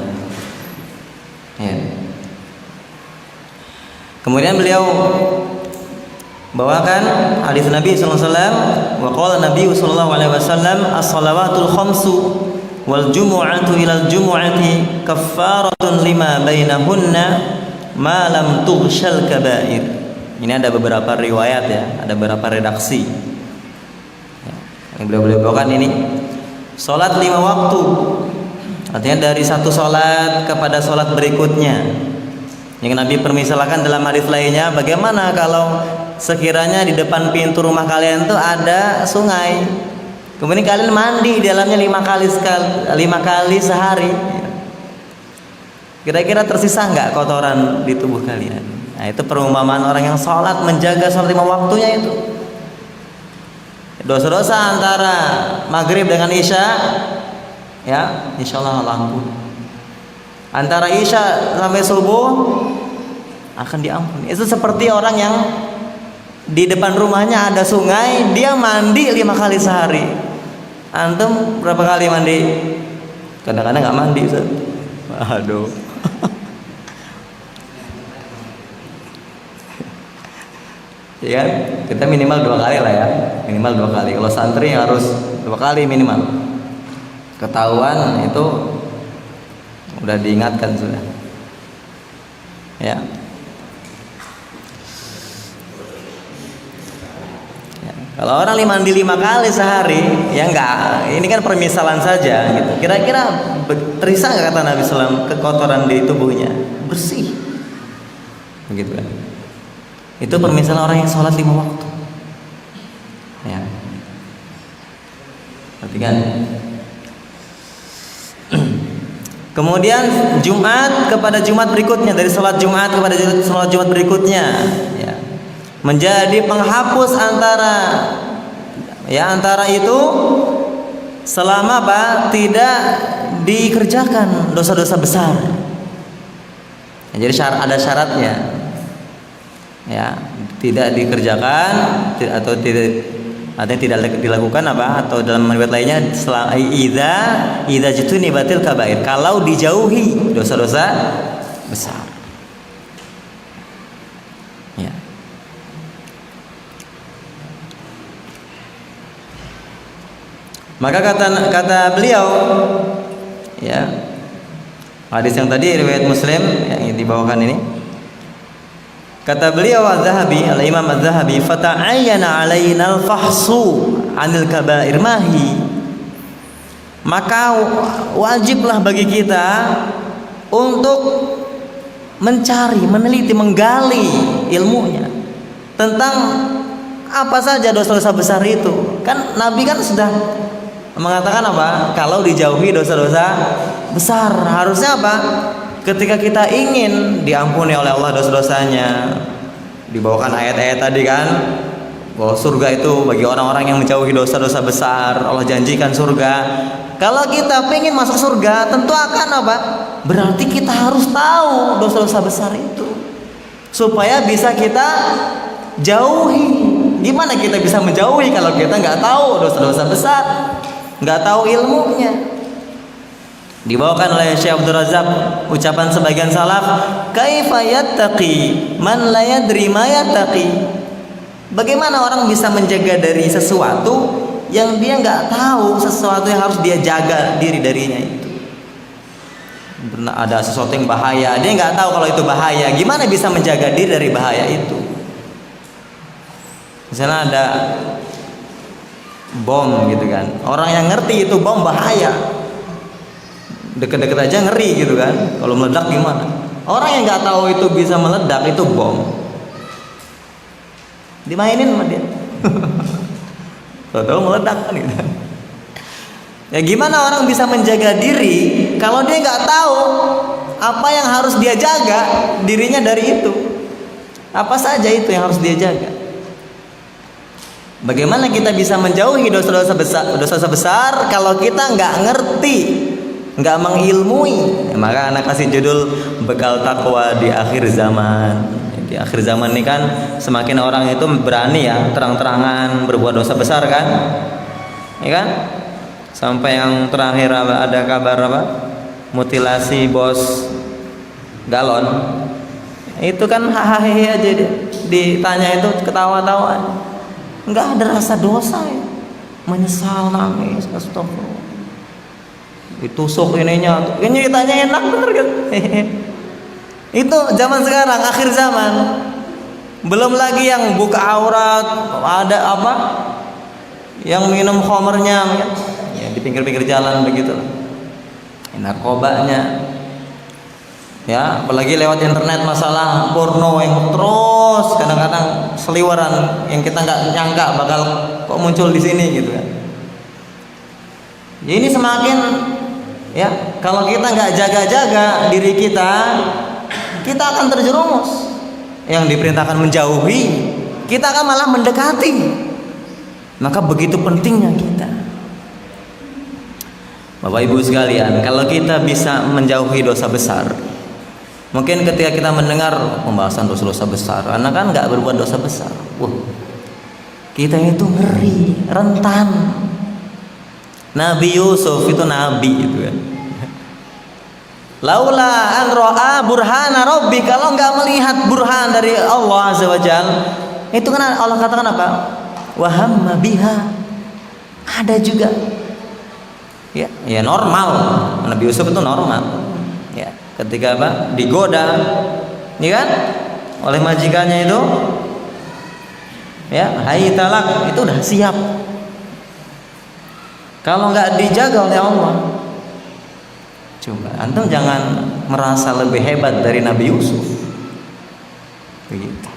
Ya. Kemudian beliau bawakan hadis Nabi sallallahu alaihi wasallam, wa qala Nabi sallallahu alaihi wasallam, as-shalawatul khamsu wal jumu'atu ilal jumu'ati kaffaratun lima bainahunna ma lam tughshal kaba'ir. Ini ada beberapa riwayat ya, ada beberapa redaksi. Yang beliau bawakan ini, salat 5 waktu. Artinya dari satu salat kepada salat berikutnya. Yang Nabi permisalkan dalam hadis lainnya, bagaimana kalau sekiranya di depan pintu rumah kalian tuh ada sungai, kemudian kalian mandi di dalamnya 5 kali sehari, kira-kira tersisa nggak kotoran di tubuh kalian? Nah itu perumpamaan orang yang sholat, menjaga sholat 5 waktunya itu. Dosa-dosa antara maghrib dengan isya, ya insya Allah ampun. Antara isya sampai subuh akan diampuni. Itu seperti orang yang di depan rumahnya ada sungai, dia mandi 5 kali sehari. Antum berapa kali mandi? Kadang-kadang nggak mandi, Ustaz. Aduh. Ya, kita minimal 2 kali lah ya. Minimal 2 kali. Kalau santri harus 2 kali minimal. Ketahuan itu udah diingatkan sudah. Ya. Kalau orang mandi 5 kali sehari, ya enggak, ini kan permisalan saja gitu. Kira-kira tersisa enggak kata Nabi SAW kekotoran di tubuhnya? Bersih. Begitu kan. Itu permisalan orang yang sholat 5 waktu. Ya. Perhatikan. Kemudian Jumat kepada Jumat berikutnya, dari sholat Jumat kepada sholat Jumat berikutnya, ya. Menjadi penghapus antara itu selama tidak dikerjakan dosa-dosa besar. Ya, jadi ada syaratnya, ya, tidak dikerjakan atau tidak dilakukan atau dalam riwayat lainnya idza jutunibatil kabair, kalau dijauhi dosa-dosa besar. Maka kata beliau, ya, hadis yang tadi riwayat Muslim yang dibawakan ini, kata beliau Az-Zahabi, Al-Imam Az-Zahabi, fata'ayyana 'alaina al-fahsu 'anil kaba'ir mahi. Maka wajiblah bagi kita untuk mencari, meneliti, menggali ilmunya tentang apa saja dosa-dosa besar itu. Kan Nabi kan sudah mengatakan apa? Kalau dijauhi dosa-dosa besar, harusnya apa? Ketika kita ingin diampuni oleh Allah dosa-dosanya, dibawakan ayat-ayat tadi kan, bahwa surga itu bagi orang-orang yang menjauhi dosa-dosa besar, Allah janjikan surga. Kalau kita ingin masuk surga, tentu akan apa? Berarti kita harus tahu dosa-dosa besar itu, supaya bisa kita jauhi. Gimana kita bisa menjauhi kalau kita nggak tahu dosa-dosa besar, nggak tahu ilmunya? Dibawakan oleh Syekh Abdul Razak ucapan sebagian salaf, kaifa yattaqi man la yadri ma yattaqi. Bagaimana orang bisa menjaga dari sesuatu yang dia nggak tahu sesuatu yang harus dia jaga diri darinya itu. Ada sesuatu yang bahaya, dia nggak tahu kalau itu bahaya. Gimana bisa menjaga diri dari bahaya itu? Misalnya ada bom gitu kan, orang yang ngerti itu bom bahaya, deket-deket aja ngeri gitu kan. Kalau meledak gimana? Orang yang nggak tahu itu bisa meledak, itu bom, dimainin sama dia. Tahu meledak kan gitu. Ya gimana orang bisa menjaga diri kalau dia nggak tahu apa yang harus dia jaga dirinya dari itu? Apa saja itu yang harus dia jaga? Bagaimana kita bisa menjauhi dosa-dosa besar kalau kita nggak ngerti, nggak mengilmui? Ya, maka anak kasih judul bekal takwa di akhir zaman. Di akhir zaman ini kan semakin orang itu berani ya terang-terangan berbuat dosa besar kan, ya kan? Sampai yang terakhir ada kabar apa? Mutilasi bos galon. Itu kan hahaha aja ditanya itu ketawa-tawa. Enggak ada rasa dosa ya. Menyesal, nangis, astagfirullah. Ditusuk ininya, ini ditanya enak bener kan? Itu zaman sekarang, akhir zaman. Belum lagi yang buka aurat, ada apa? Yang minum khamrnya ya, di pinggir-pinggir jalan begitu. Narkobanya. Ya, apalagi lewat internet masalah porno yang terus kadang-kadang seliweran yang kita nggak nyangka bakal kok muncul di sini gitu kan. Jadi ini semakin ya kalau kita nggak jaga-jaga diri kita akan terjerumus. Yang diperintahkan menjauhi, kita akan malah mendekati. Maka begitu pentingnya kita. Bapak Ibu sekalian, kalau kita bisa menjauhi dosa besar, mungkin ketika kita mendengar pembahasan dosa-dosa besar, anak kan nggak berbuat dosa besar, kita itu ngeri, rentan. Nabi Yusuf itu nabi itu kan. Laula an ra'a burhana rabbi, kalau nggak melihat burhan dari Allah Azza wa Jalla, itu kan Allah katakan apa? Wa hamma biha. Ada juga. Ya normal. Nabi Yusuf itu normal. Ya. Ketika apa? Digoda, ya kan? Oleh majikannya itu, ya, hai talak, itu udah siap. Kalau nggak dijaga oleh Allah, coba antum jangan merasa lebih hebat dari Nabi Yusuf. Begitu.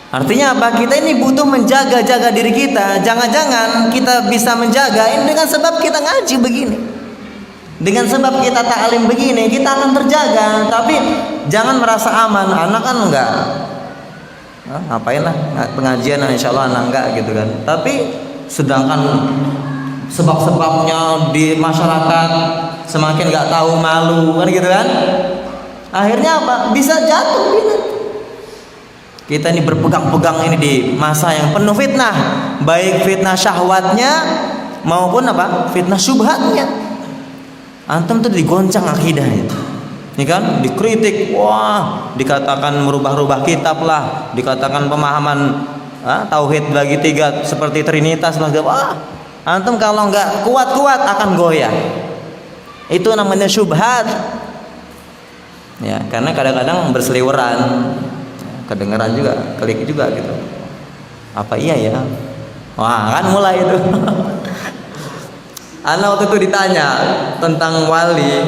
Artinya apa? Kita ini butuh menjaga-jaga diri kita. Jangan-jangan kita bisa menjaga ini dengan sebab kita ngaji begini. Dengan sebab kita ta'lim begini, kita akan terjaga. Tapi jangan merasa aman. Anak kan enggak, ngapain lah pengajian, insya Allah anak enggak gitu kan. Tapi sedangkan sebab-sebabnya di masyarakat semakin enggak tahu malu kan gitu kan. Akhirnya apa? Bisa jatuh gitu. Kita ini berpegang-pegang ini di masa yang penuh fitnah, baik fitnah syahwatnya maupun apa? Fitnah syubhatnya. Antum tuh digoncang akidahnya. Ini kan dikritik, wah, dikatakan merubah-rubah kitab lah, dikatakan pemahaman tauhid bagi tiga seperti trinitas lah, wah, Antum kalau nggak kuat-kuat akan goyah. Itu namanya syubhat. Ya, karena kadang-kadang berseliweran, kedengeran juga, klik juga gitu. Apa iya ya? Wah, kan mulai itu. Ana waktu itu ditanya tentang wali.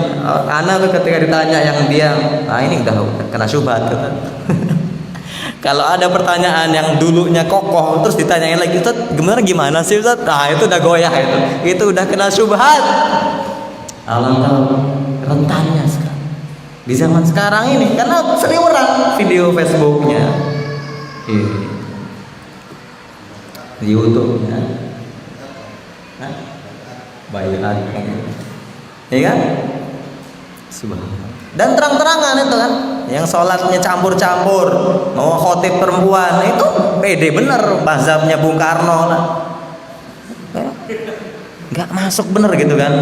Ana tuh ketika ditanya yang dia, ini udah kena syubhat kan. Kalau ada pertanyaan yang dulunya kokoh terus ditanyain lagi, Ustaz, gimana sih Ustaz? Nah, itu udah goyah itu. Itu udah kena syubhat. Alhamdulillah rentannya sekarang. Di zaman sekarang ini karena seliweran video Facebooknya. Di YouTube-nya. Bayaran. Ya kan? Subhanallah. Dan terang-terangan itu kan, yang sholatnya campur-campur, mau khotib perempuan itu pede bener, mazhabnya Bung Karno lah, nggak masuk bener gitu kan,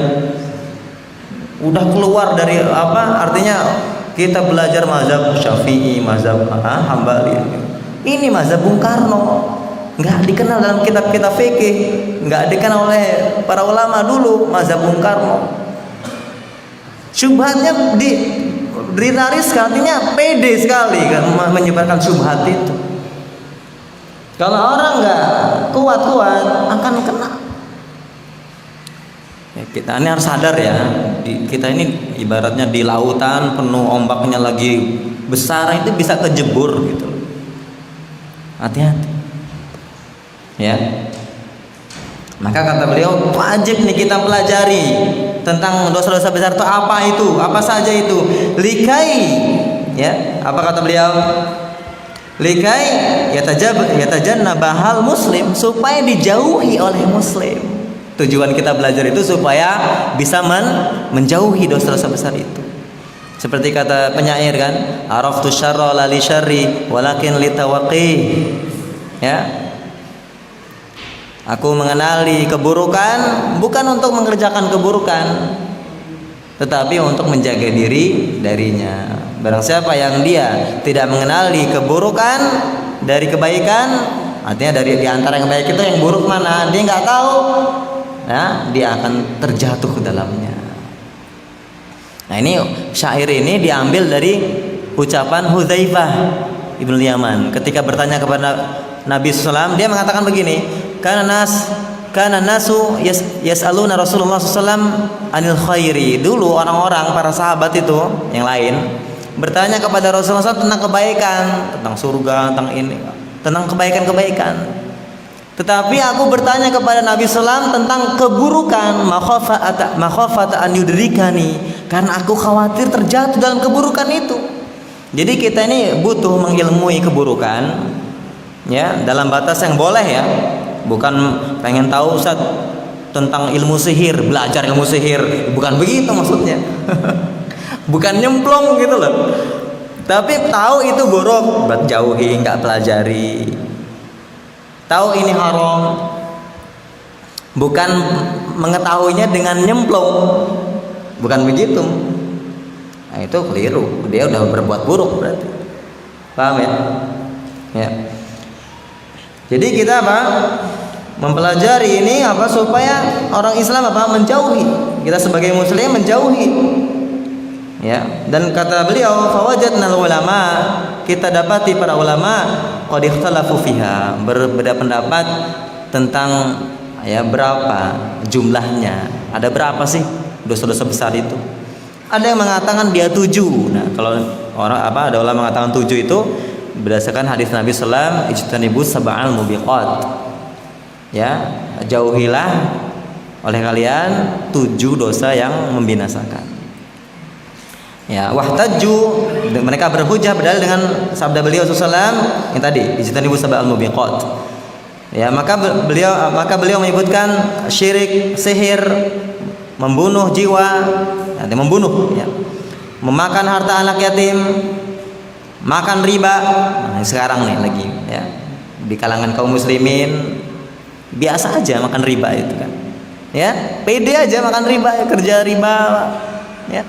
udah keluar dari apa artinya kita belajar mazhab Syafi'i, mazhab Hambali, ini mazhab Bung Karno, nggak dikenal dalam kitab-kitab fikih, nggak dikenal oleh para ulama dulu mazhab Bung Karno. Syubhatnya ditaris, artinya pede sekali kan menyebarkan syubhat itu. Kalau orang nggak kuat-kuat akan kena. Ya, kita ini harus sadar ya, kita ini ibaratnya di lautan penuh ombaknya lagi besar, itu bisa kejebur gitu. Hati-hati. Ya. Maka kata beliau, wajib nih kita pelajari tentang dosa-dosa besar itu apa saja itu. Likai, ya, apa kata beliau? Likai yatajannabahal muslim, supaya dijauhi oleh muslim. Tujuan kita belajar itu supaya bisa menjauhi dosa-dosa besar itu. Seperti kata penyair kan, araftu syarra la li syarri walakin litawaqi. Ya. Aku mengenali keburukan bukan untuk mengerjakan keburukan, tetapi untuk menjaga diri darinya. Barang siapa yang dia tidak mengenali keburukan dari kebaikan, artinya dari antara yang baik itu yang buruk mana, dia nggak tahu, nah dia akan terjatuh ke dalamnya. Nah ini syair ini diambil dari ucapan Hudzaifah ibnu Yaman ketika bertanya kepada Nabi SAW, dia mengatakan begini. Karena nasu yas'aluna Rasulullah SAW anil khairi. Dulu orang-orang para sahabat itu yang lain bertanya kepada Rasulullah SAW tentang kebaikan, tentang surga, tentang ini, tentang kebaikan-kebaikan. Tetapi aku bertanya kepada Nabi SAW tentang keburukan, makhafata an yudrikani, karena aku khawatir terjatuh dalam keburukan itu. Jadi kita ini butuh mengilmui keburukan, ya, dalam batas yang boleh ya. Bukan pengen tahu Ustaz tentang ilmu sihir, belajar ilmu sihir, bukan begitu maksudnya. Bukan nyemplung gitu loh. Tapi tahu itu buruk, jauhi, nggak pelajari. Tahu ini haram, bukan mengetahuinya dengan nyemplung, bukan begitu. Nah, itu keliru, dia udah berbuat buruk berarti. Paham ya? Ya. Jadi kita apa? Mempelajari ini apa supaya orang Islam apa? Menjauhi. Kita sebagai muslim menjauhi. Ya, dan kata beliau, fawajadnal ulama, kita dapati para ulama qad ikhtalafu fiha, berbeda pendapat tentang ya berapa jumlahnya. Ada berapa sih dosa-dosa besar itu? Ada yang mengatakan dia 7. Nah, kalau orang apa ada ulama mengatakan 7 itu berdasarkan hadis Nabi sallallahu alaihi wasallam, ijtanibus sab'al mubiqat. Ya, jauhilah oleh kalian 7 dosa yang membinasakan. Ya, wahtaju, mereka berhujjah berdalil dengan sabda beliau sallallahu alaihi wasallam yang tadi, ijtanibus sab'al mubiqat. Ya, maka beliau menyebutkan syirik, sihir, membunuh jiwa, nanti membunuh ya. Memakan harta anak yatim, makan riba. Nah, sekarang nih lagi ya di kalangan kaum muslimin biasa aja makan riba itu kan ya, pede aja makan riba, kerja riba ya.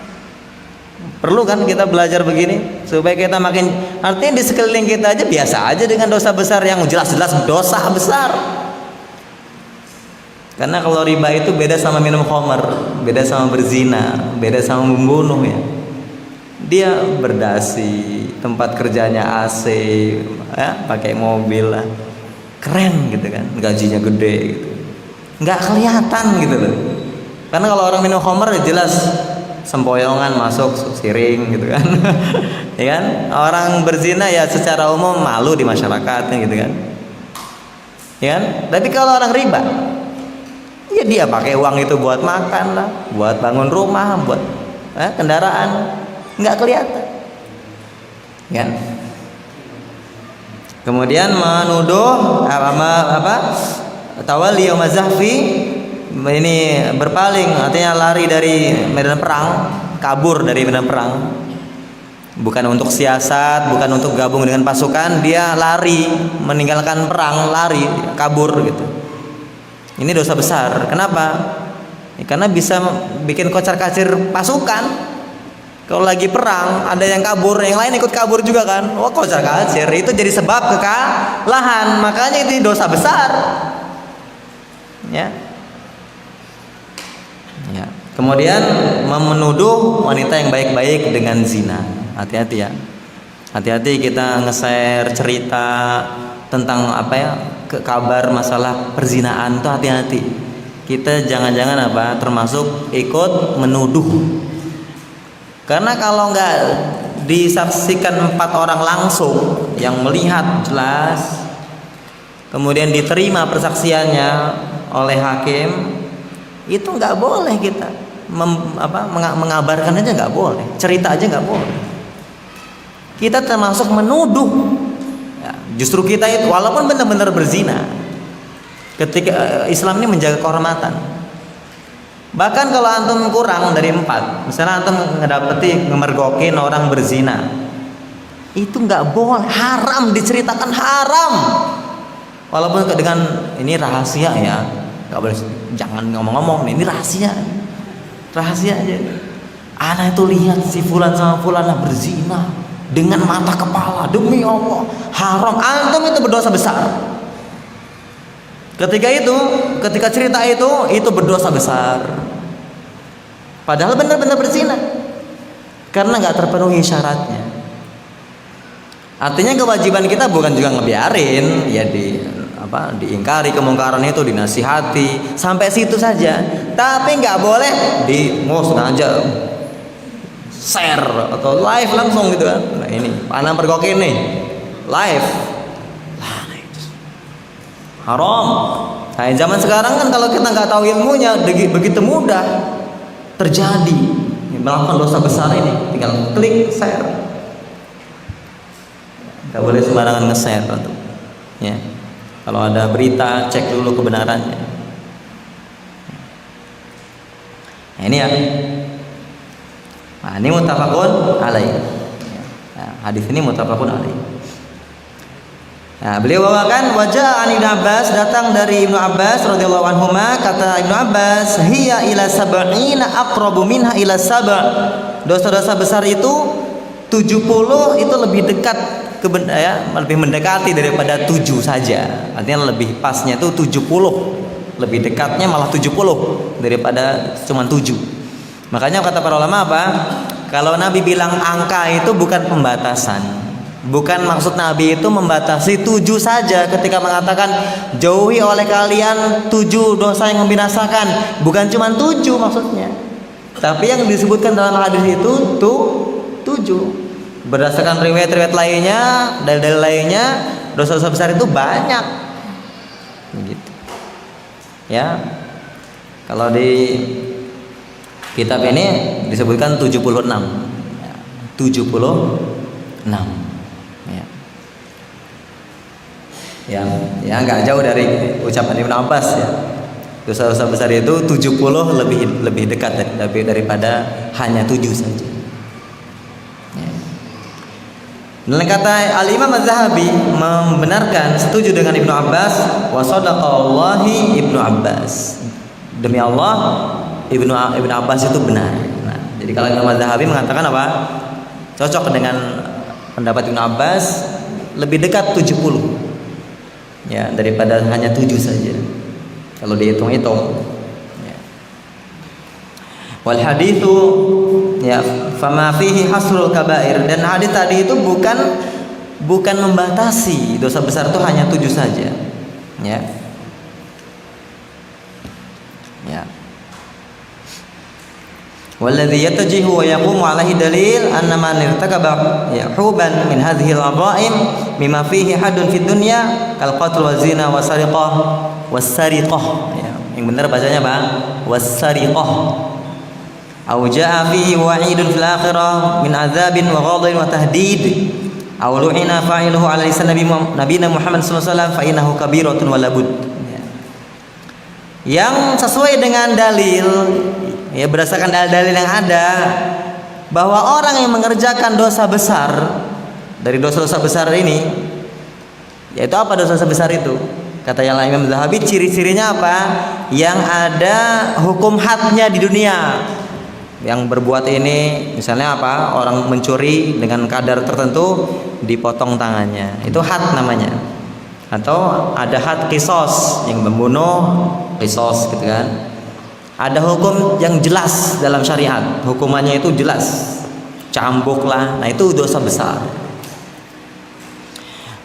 Perlu kan kita belajar begini supaya kita makin, artinya di sekeliling kita aja biasa aja dengan dosa besar yang jelas-jelas dosa besar. Karena kalau riba itu beda sama minum khamar, beda sama berzina, beda sama membunuh ya. Dia berdasi, tempat kerjanya AC, ya, pakai mobil lah, keren gitu kan, gajinya gede gitu, nggak kelihatan gitu loh. Karena kalau orang minum khamar ya jelas sempoyongan masuk siring gitu kan. Ya kan, orang berzina ya secara umum malu di masyarakat gitu kan. Ya kan, tapi kalau orang riba ya dia pakai uang itu buat makan lah, buat bangun rumah, buat kendaraan, nggak kelihatan ya. Kemudian menuduh tawali yaum zahfi, ini berpaling, artinya lari dari medan perang, kabur dari medan perang, bukan untuk siasat, bukan untuk gabung dengan pasukan, dia lari, meninggalkan perang, lari, kabur gitu. Ini dosa besar. Kenapa? Ya, karena bisa bikin kocar-kacir pasukan. Kalau lagi perang, ada yang kabur, yang lain ikut kabur juga kan. Wah, kocar-kacir. Itu jadi sebab kekalahan. Makanya itu dosa besar. Ya. Ya. Kemudian menuduh wanita yang baik-baik dengan zina. Hati-hati ya. Hati-hati kita nge-share cerita tentang kabar masalah perzinaan tuh, hati-hati. Kita jangan-jangan termasuk ikut menuduh. Karena kalau nggak disaksikan 4 orang langsung yang melihat jelas, kemudian diterima persaksiannya oleh hakim, itu nggak boleh kita mengabarkan aja nggak boleh, cerita aja nggak boleh. Kita termasuk menuduh. Ya, justru kita itu walaupun benar-benar berzina, ketika Islam ini menjaga kehormatan. Bahkan kalau antum kurang dari 4, misalnya antum ngemergokin orang berzina, itu nggak boleh, haram, diceritakan haram. Walaupun dengan ini rahasia ya, nggak boleh, jangan ngomong-ngomong, ini rahasia aja. Anak itu lihat si fulan sama fulanah berzina dengan mata kepala, demi Allah, haram. Antum itu berdosa besar. Ketika cerita itu berdosa besar. Padahal benar-benar berzina. Karena nggak terpenuhi syaratnya. Artinya kewajiban kita bukan juga ngebiarin, ya diingkari kemungkaran itu, dinasihati, sampai situ saja. Tapi nggak boleh sengaja share atau live langsung gitu kan. Nah ini, anak pergokin nih, live. Haram. Nah, zaman sekarang kan kalau kita nggak tahu ilmunya, begitu mudah terjadi melakukan dosa besar ini. Tinggal klik share. Nggak boleh sembarangan nge-share tuh. Ya. Kalau ada berita, cek dulu kebenarannya. Nah, ini ya. Nah, ini muttafaqun alaih. Nah, hadis ini muttafaqun alaih. Nah, beliau bawakan wajah Ibnu Abbas, datang dari Ibnu Abbas radhiyallahu anhuma, kata Ibnu Abbas, hiya ila sab'ina aqrabu minha ila sab'. Dosa-dosa besar itu 70 itu lebih dekat lebih mendekati daripada 7 saja. Artinya lebih pasnya itu 70. Lebih dekatnya malah 70 daripada cuma 7. Makanya kata para ulama kalau Nabi bilang angka itu bukan pembatasan. Bukan maksud Nabi itu membatasi 7 saja ketika mengatakan jauhi oleh kalian 7 dosa yang membinasakan. Bukan cuma 7 maksudnya. Tapi yang disebutkan dalam hadis itu 7. Berdasarkan riwayat-riwayat lainnya, dalil-dalil lainnya, dosa-dosa besar itu banyak. Begitu. Ya. Kalau di kitab ini disebutkan 76. 76. Ya nggak jauh dari ucapan Ibnu Abbas ya. Dosa-dosa besar itu 70 lebih dekat daripada hanya 7 saja. Ya. Dan kata Al-Imam Az-Zahabi membenarkan, setuju dengan Ibnu Abbas, wa sadaqallahi Ibnu Abbas. Demi Allah, Ibnu Abbas itu benar. Nah, jadi kalau Imam Az-Zahabi mengatakan cocok dengan pendapat Ibnu Abbas, lebih dekat 70. Ya, daripada hanya 7 saja. kalau dihitung-hitung. Ya. Wal haditsu ya fama fihi hasrul kabair, dan hadis tadi itu bukan membatasi dosa besar itu hanya 7 saja. Ya. Ya. Walladhi yatajihu wa yaqumu alaihi dalil anna man irtakaba huban min hadhihi al-adha'im mimma fihi haddun fid dunya kal qatl wa zina wa sariqah was-sariqah, ya. Yang benar bacanya Bang was-sariqah. Aw jaa fihi wa'idun fil akhirah min adzabin wa ghadabin wa tahdid aw lu'ina fa'iluhu ala lisan nabiyina Muhammad sallallahu alaihi wasallam fa innahu kabiratun wa labud. Yang sesuai dengan dalil, ya, berdasarkan dalil-dalil yang ada, bahwa orang yang mengerjakan dosa besar dari dosa-dosa besar ini, yaitu apa dosa-dosa besar itu? Kata yang lain Imam Zahabi, ciri-cirinya apa? Yang ada hukum hadnya di dunia. Yang berbuat ini, misalnya apa? Orang mencuri dengan kadar tertentu dipotong tangannya, itu had namanya. Atau ada had kisos, yang membunuh kisos, gitu kan. Ada hukum yang jelas dalam syariat, hukumannya itu jelas, cambuk lah. Nah, itu dosa besar.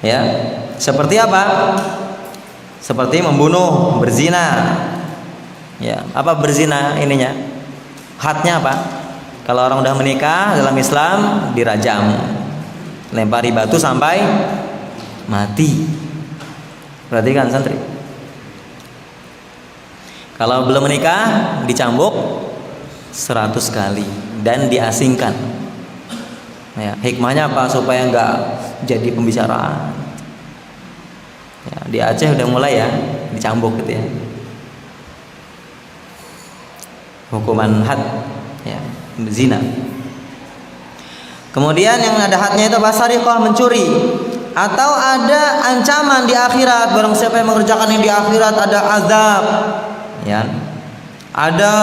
Ya, seperti apa? Seperti membunuh, berzina. Ya, apa berzina ininya? Hadnya apa? Kalau orang udah menikah dalam Islam dirajam, lempari batu sampai mati. Perhatikan santri. Kalau belum menikah dicambuk 100 kali dan diasingkan. Ya, hikmahnya apa? Supaya enggak jadi pembicaraan. Ya, di Aceh udah mulai ya dicambuk gitu ya. Hukuman had, ya, zina. Kemudian yang ada hadnya itu basariqah, mencuri. Atau ada ancaman di akhirat, barang siapa yang mengerjakan ini di akhirat ada azab. Ya, ada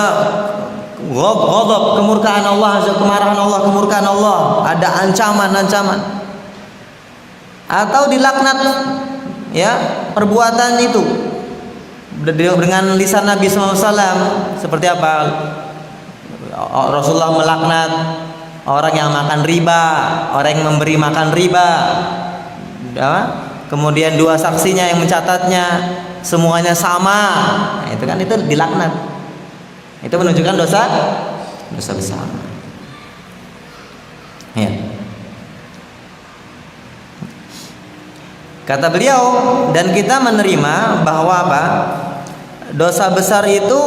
ghadab, kemurkaan Allah, kemarahan Allah, kemurkaan Allah, ada ancaman. Atau dilaknat, ya, perbuatan itu dengan lisan Nabi SAW. Seperti apa? Rasulullah melaknat orang yang makan riba, orang yang memberi makan riba. Kemudian 2 saksinya yang mencatatnya semuanya sama. Nah, itu kan itu dilaknat. Itu menunjukkan dosa besar. Ya. Kata beliau, dan kita menerima bahwa apa? Dosa besar itu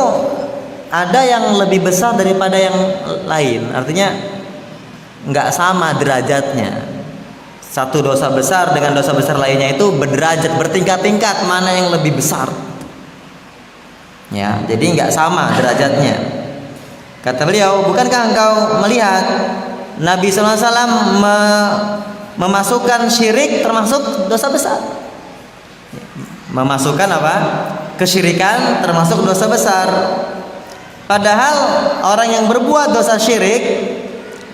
ada yang lebih besar daripada yang lain. Artinya nggak sama derajatnya. Satu dosa besar dengan dosa besar lainnya itu berderajat, bertingkat-tingkat, mana yang lebih besar. Ya, jadi nggak sama derajatnya. Kata beliau, bukankah engkau melihat Nabi SAW memasukkan syirik termasuk dosa besar? Memasukkan apa? Kesyirikan termasuk dosa besar. Padahal orang yang berbuat dosa syirik,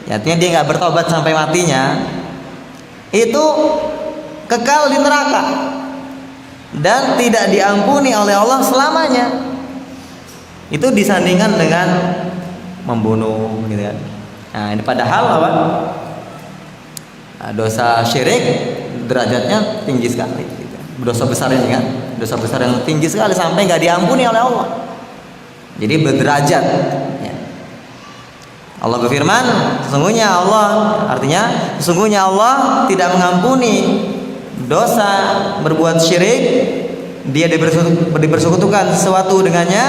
artinya dia nggak bertobat sampai matinya, itu kekal di neraka dan tidak diampuni oleh Allah selamanya. Itu disandingkan dengan membunuh, gitu kan. Nah, ini padahal apa? Nah, dosa syirik derajatnya tinggi sekali, gitu. Dosa besar ini kan, dosa besar yang tinggi sekali sampai nggak diampuni oleh Allah. Jadi berderajat. Ya. Allah berfirman, sesungguhnya Allah tidak mengampuni dosa berbuat syirik, dia dipersekutukan sesuatu dengannya,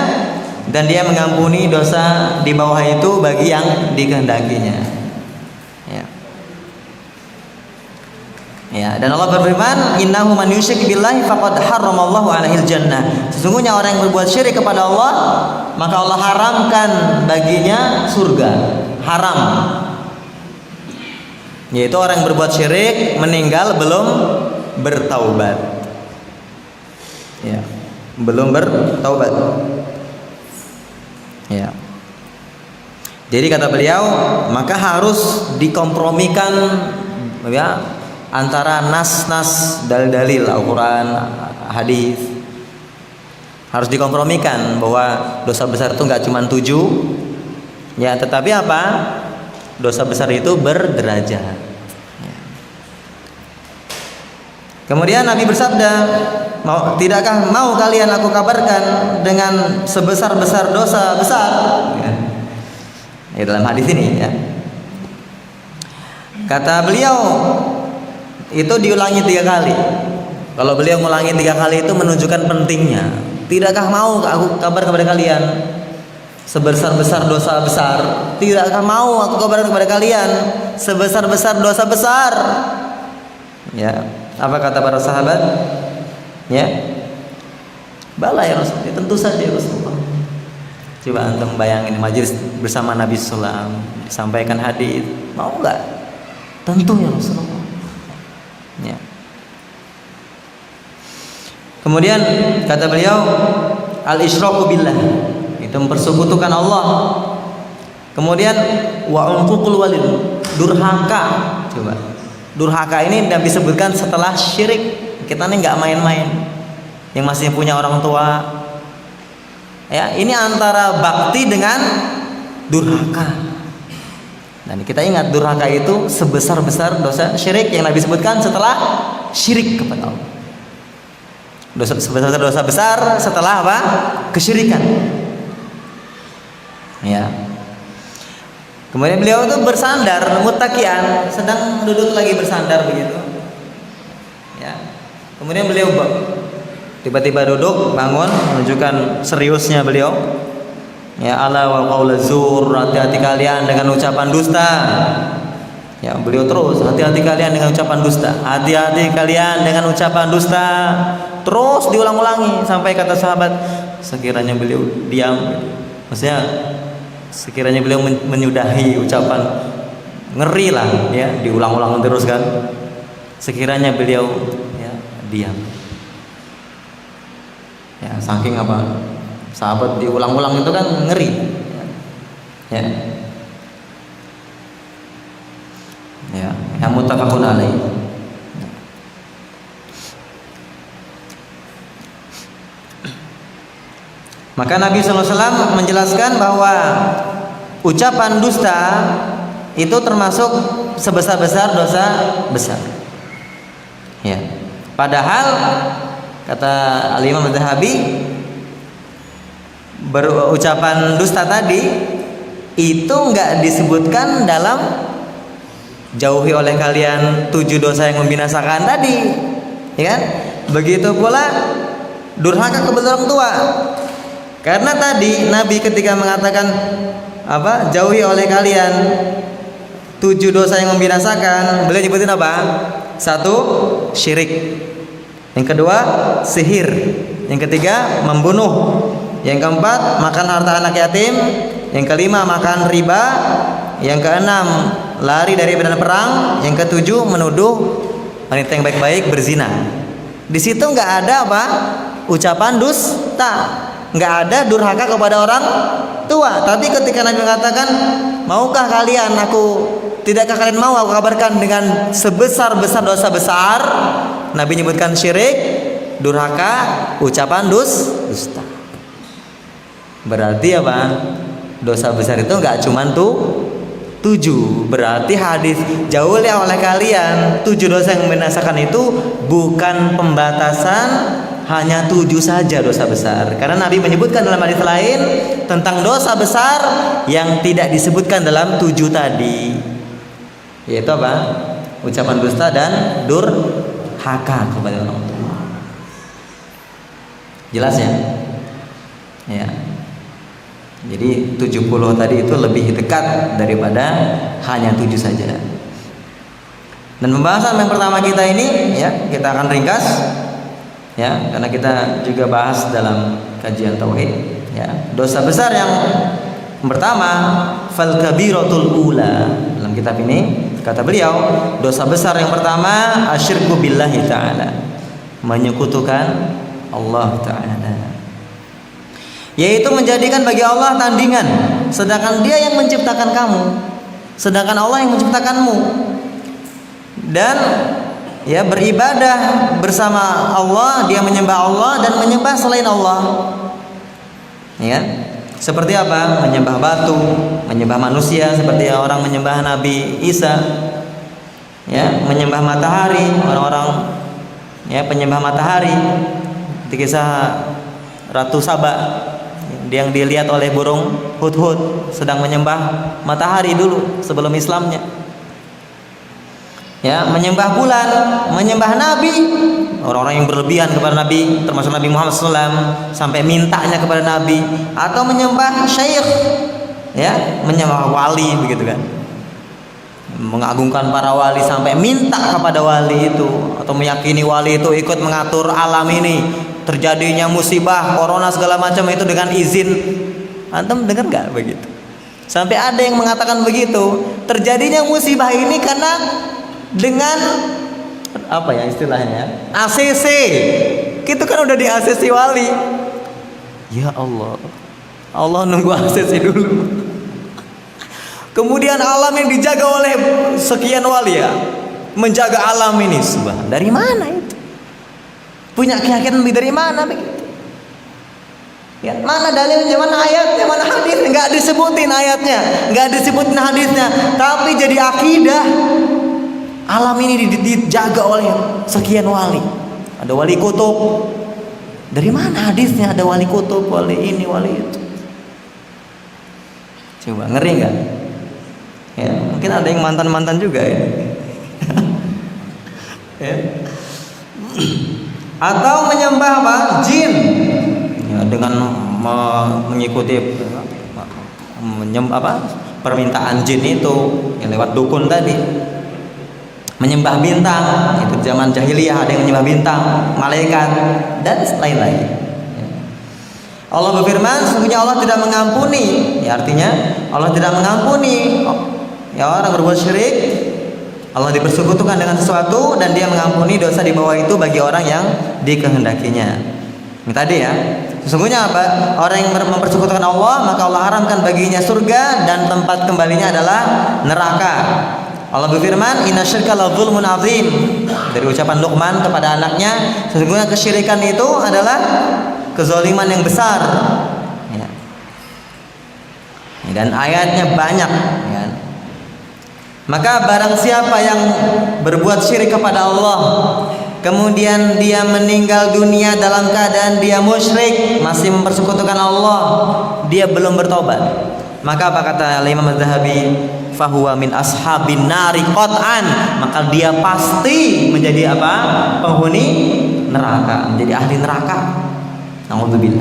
dan dia mengampuni dosa di bawah itu bagi yang dikehendakinya. Ya. Ya, dan Allah berfirman, innahu man yusyrik billahi faqad harramallahu alaihil jannah. Sesungguhnya orang yang berbuat syirik kepada Allah, maka Allah haramkan baginya surga. Haram, yaitu orang yang berbuat syirik meninggal belum bertaubat. Ya, belum bertaubat. Ya. Jadi kata beliau, maka harus dikompromikan, ya, antara nas-nas dalil-dalil Al-Quran, hadis. harus dikompromikan bahwa dosa besar itu nggak cuma 7 ya, tetapi apa, dosa besar itu berderajat ya. Kemudian Nabi bersabda, tidakkah mau kalian aku kabarkan dengan sebesar-besar dosa besar ya. Dalam hadis ini ya, kata beliau itu diulangi 3 kali. Kalau beliau mengulangi 3 kali itu menunjukkan pentingnya. Tidakkah mau aku kabar kepada kalian sebesar-besar dosa besar? Tidakkah mau aku kabar kepada kalian sebesar-besar dosa besar? Ya, apa kata para sahabat? Ya, bala ya Rasulullah, tentu saja ya Rasulullah. Coba antum bayangin majelis bersama Nabi sallallahu alaihi wasallam, disampaikan hadis, mau nggak? Tentu ya Rasulullah. Ya. Kemudian kata beliau, al-isyraku billah, itu mempersekutukan Allah. Kemudian wa unququl walid, durhaka. Coba, durhaka ini tidak disebutkan setelah syirik. Kita ini nggak main-main, yang masih punya orang tua ya, ini antara bakti dengan durhaka. Dan kita ingat durhaka itu sebesar-besar dosa syirik yang Nabi sebutkan setelah syirik kepada Allah. Dosa sebesar dosa besar setelah apa? Kesyirikan. Ya. Kemudian beliau itu bersandar, muttaqian, sedang duduk lagi bersandar begitu. Ya. Kemudian beliau tiba-tiba duduk, bangun, menunjukkan seriusnya beliau. Ya, ala wa qaula zur, hati-hati kalian dengan ucapan dusta. Ya, beliau terus, hati-hati kalian dengan ucapan dusta. Hati-hati kalian dengan ucapan dusta. Terus diulang-ulangi sampai kata sahabat, sekiranya beliau diam, maksudnya sekiranya beliau menyudahi ucapan, ngeri lah ya, diulang-ulang terus kan. Sekiranya beliau ya diam. Ya, saking apa? Sahabat diulang-ulang itu kan ngeri. Ya. Ya, yang muttafaqun alaih. Maka Nabi SAW menjelaskan bahwa ucapan dusta itu termasuk sebesar-besar dosa besar. Ya. Padahal kata Al-Imam Az-Zahabi, berucapan dusta tadi itu nggak disebutkan dalam jauhi oleh kalian 7 dosa yang membinasakan tadi, ya kan? Begitu pula durhaka kepada orang tua. Karena tadi Nabi ketika mengatakan apa? Jauhi oleh kalian 7 dosa yang membinasakan, beliau nyebutin apa? 1, syirik. Yang kedua, sihir. Yang ketiga, membunuh. Yang keempat, makan harta anak yatim. Yang kelima, makan riba. Yang keenam, lari dari medan perang. Yang ketujuh, menuduh wanita yang baik-baik berzina. Di situ nggak ada apa? Ucapan dusta, nggak ada durhaka kepada orang tua. Tapi ketika Nabi mengatakan, maukah kalian tidakkah kalian mau aku kabarkan dengan sebesar-besar dosa besar? Nabi menyebutkan syirik, durhaka, ucapan dusta. Berarti apa? Dosa besar itu nggak cuma 7. Berarti hadis jauhlah oleh kalian 7 dosa yang membinasakan itu bukan pembatasan hanya 7 saja dosa besar. Karena Nabi menyebutkan dalam hadis lain tentang dosa besar yang tidak disebutkan dalam 7 tadi, yaitu apa? Ucapan dusta dan durhaka kepada orang tua. Jelas ya? Ya. Jadi 70 tadi itu lebih dekat daripada hanya 7 saja. Dan pembahasan yang pertama kita ini ya, kita akan ringkas ya, karena kita juga bahas dalam kajian tauhid ya. Dosa besar yang pertama, fal kabiratul ula. Dalam kitab ini kata beliau, dosa besar yang pertama asyirku billahi ta'ala, menyekutukan Allah ta'ala, yaitu menjadikan bagi Allah tandingan, sedangkan Dia yang menciptakan kamu, sedangkan Allah yang menciptakanmu. Dan ya, beribadah bersama Allah, dia menyembah Allah dan menyembah selain Allah. Ya, seperti apa? Menyembah batu, menyembah manusia seperti orang menyembah Nabi Isa. Ya, menyembah matahari, orang-orang ya penyembah matahari. Di kisah Ratu Saba yang dilihat oleh burung hudhud sedang menyembah matahari dulu sebelum Islamnya. Ya, menyembah bulan, menyembah nabi, orang-orang yang berlebihan kepada nabi, termasuk Nabi Muhammad SAW, sampai mintanya kepada nabi, atau menyembah syekh, ya, menyembah wali begitu kan, mengagungkan para wali sampai minta kepada wali itu, atau meyakini wali itu ikut mengatur alam ini, terjadinya musibah, corona segala macam itu dengan izin. Antum dengar nggak begitu? Sampai ada yang mengatakan begitu, terjadinya musibah ini karena dengan apa ya istilahnya, ACC. Kita kan udah di ACC wali. Ya Allah, Allah nunggu ACC dulu. Kemudian alam yang dijaga oleh sekian wali ya, menjaga alam ini. Subhan, dari mana itu? Punya keyakinan dari mana begitu? Ya, mana dalilnya, mana ayatnya, mana hadisnya? Nggak disebutin ayatnya, nggak disebutin hadisnya, tapi jadi akidah. Alam ini dijaga oleh sekian wali. Ada wali kutub. Dari mana hadisnya ada wali kutub, wali ini, wali itu? Coba, ngeri nggak? Ya, mungkin ada yang mantan-mantan juga ya. Ya. Atau menyembah apa? Jin. Ya, dengan mengikuti permintaan jin itu yang lewat dukun tadi. Menyembah bintang, itu zaman jahiliyah ada yang menyembah bintang, malaikat dan lain-lain. Allah berfirman, sesungguhnya Allah tidak mengampuni. Ya, artinya Allah tidak mengampuni ya orang berbuat syirik. Allah dipersekutukan dengan sesuatu dan Dia mengampuni dosa di bawah itu bagi orang yang dikehendakinya. Ini tadi ya. Sesungguhnya apa? Orang yang mempersekutukan Allah, maka Allah haramkan baginya surga dan tempat kembalinya adalah neraka. Allah berfirman, "Inna syirka la dzulmun adzim." Dari ucapan Luqman kepada anaknya, sesungguhnya kesyirikan itu adalah kezaliman yang besar. Ya. Dan ayatnya banyak. Ya. Maka barang siapa yang berbuat syirik kepada Allah, kemudian dia meninggal dunia dalam keadaan dia musyrik, masih mempersekutukan Allah, dia belum bertobat. Maka apa kata Imam Az-Zahabi? Fahuwa min ashabin nari qat'an, maka dia pasti menjadi apa? Penghuni neraka, menjadi ahli neraka. Nauzubillah.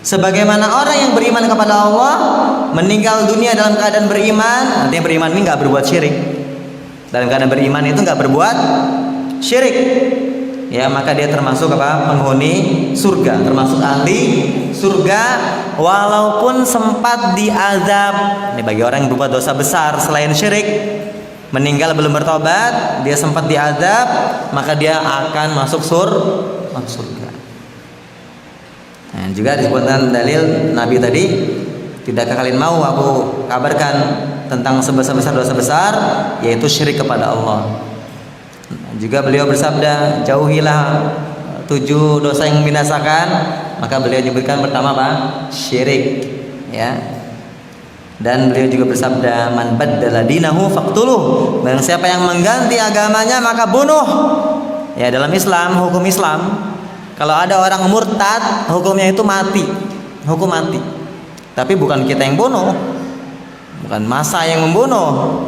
Sebagaimana orang yang beriman kepada Allah meninggal dunia dalam keadaan beriman, artinya beriman ini nggak berbuat syirik. Dalam keadaan beriman itu nggak berbuat syirik. Ya, maka dia termasuk apa? Penghuni surga, termasuk ahli surga walaupun sempat diazab. Ini bagi orang yang berbuat dosa besar selain syirik, meninggal belum bertobat, dia sempat diazab, maka dia akan masuk surga. Nah, juga disebutkan dalil Nabi tadi, tidakkah kalian mau aku kabarkan tentang sebesar-besar dosa besar, yaitu syirik kepada Allah. Juga beliau bersabda, jauhilah 7 dosa yang membinasakan. Maka beliau menyebutkan pertama apa? Syirik. Ya. Dan beliau juga bersabda, man baddala dinahu faqtuluh. Barang siapa yang mengganti agamanya maka bunuh. Ya, dalam Islam, hukum Islam, kalau ada orang murtad, hukumnya itu mati. Hukum mati. Tapi bukan kita yang bunuh. Bukan massa yang membunuh.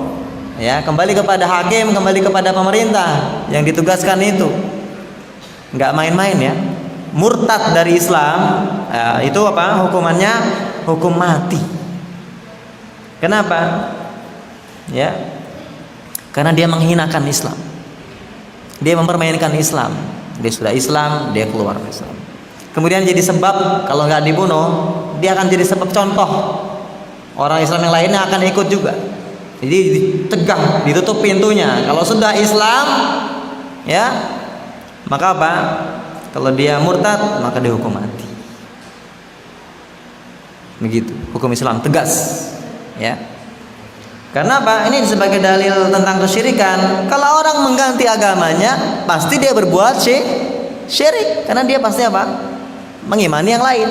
Ya, kembali kepada hakim, kembali kepada pemerintah yang ditugaskan itu. Enggak main-main ya. Murtad dari Islam, ya, itu apa? Hukumannya hukum mati. Kenapa? Ya. Karena dia menghinakan Islam. Dia mempermainkan Islam. Dia sudah Islam, dia keluar Islam. Kemudian jadi sebab kalau nggak dibunuh, dia akan jadi sebab contoh. Orang Islam yang lainnya akan ikut juga. Jadi ditegak, ditutup pintunya. Kalau sudah Islam, ya, maka apa? Kalau dia murtad, maka dihukum mati. Begitu, hukum Islam tegas, ya. Karena apa? Ini sebagai dalil tentang kesyirikan. Kalau orang mengganti agamanya, pasti dia berbuat syirik. Karena dia pasti apa? Mengimani yang lain.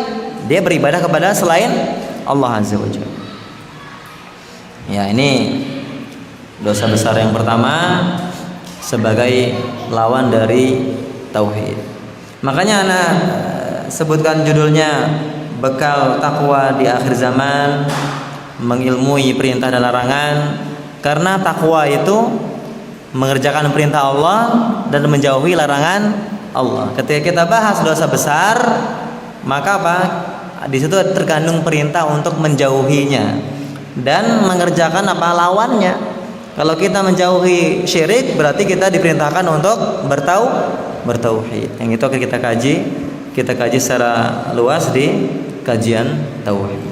dia beribadah kepada selain Allah Azza wa Jalla. Ya, ini dosa besar yang pertama sebagai lawan dari tauhid. Makanya ana sebutkan judulnya bekal takwa di akhir zaman, mengilmui perintah dan larangan, karena takwa itu mengerjakan perintah Allah dan menjauhi larangan Allah. Ketika kita bahas dosa besar, maka apa? Di situ terkandung perintah untuk menjauhinya dan mengerjakan apa lawannya. Kalau kita menjauhi syirik, berarti kita diperintahkan untuk bertauhid. Yang itu akan kita kaji secara luas di kajian tauhid.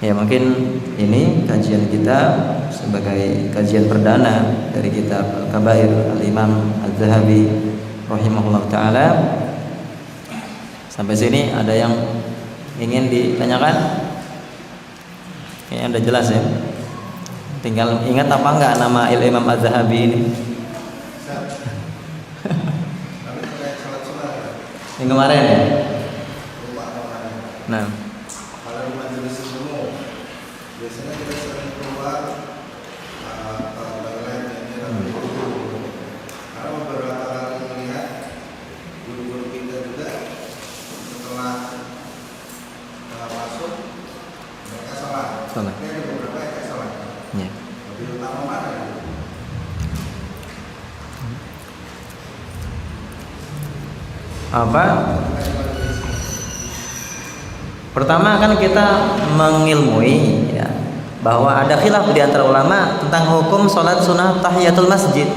Ya, mungkin ini kajian kita sebagai kajian perdana dari kitab Al-Kabair Al-Imam Az-Zahabi rahimahullah taala. Sampai sini ada yang ingin ditanyakan? Kayaknya udah jelas ya. Tinggal ingat apa enggak nama Imam Az-Zahabi ini? Yang kemarin ya? Nah, kalau di majelis ilmu biasanya kita sering keluar toilet karena beberapa kali melihat guru-guru kita juga setelah masuk mereka salat. Tapi ada beberapa yang tidak salat. ya. Lebih utama mana? Apa? Pertama kan kita mengilmui ya, bahwa ada khilaf di antara ulama tentang hukum sholat sunnah tahiyatul masjid.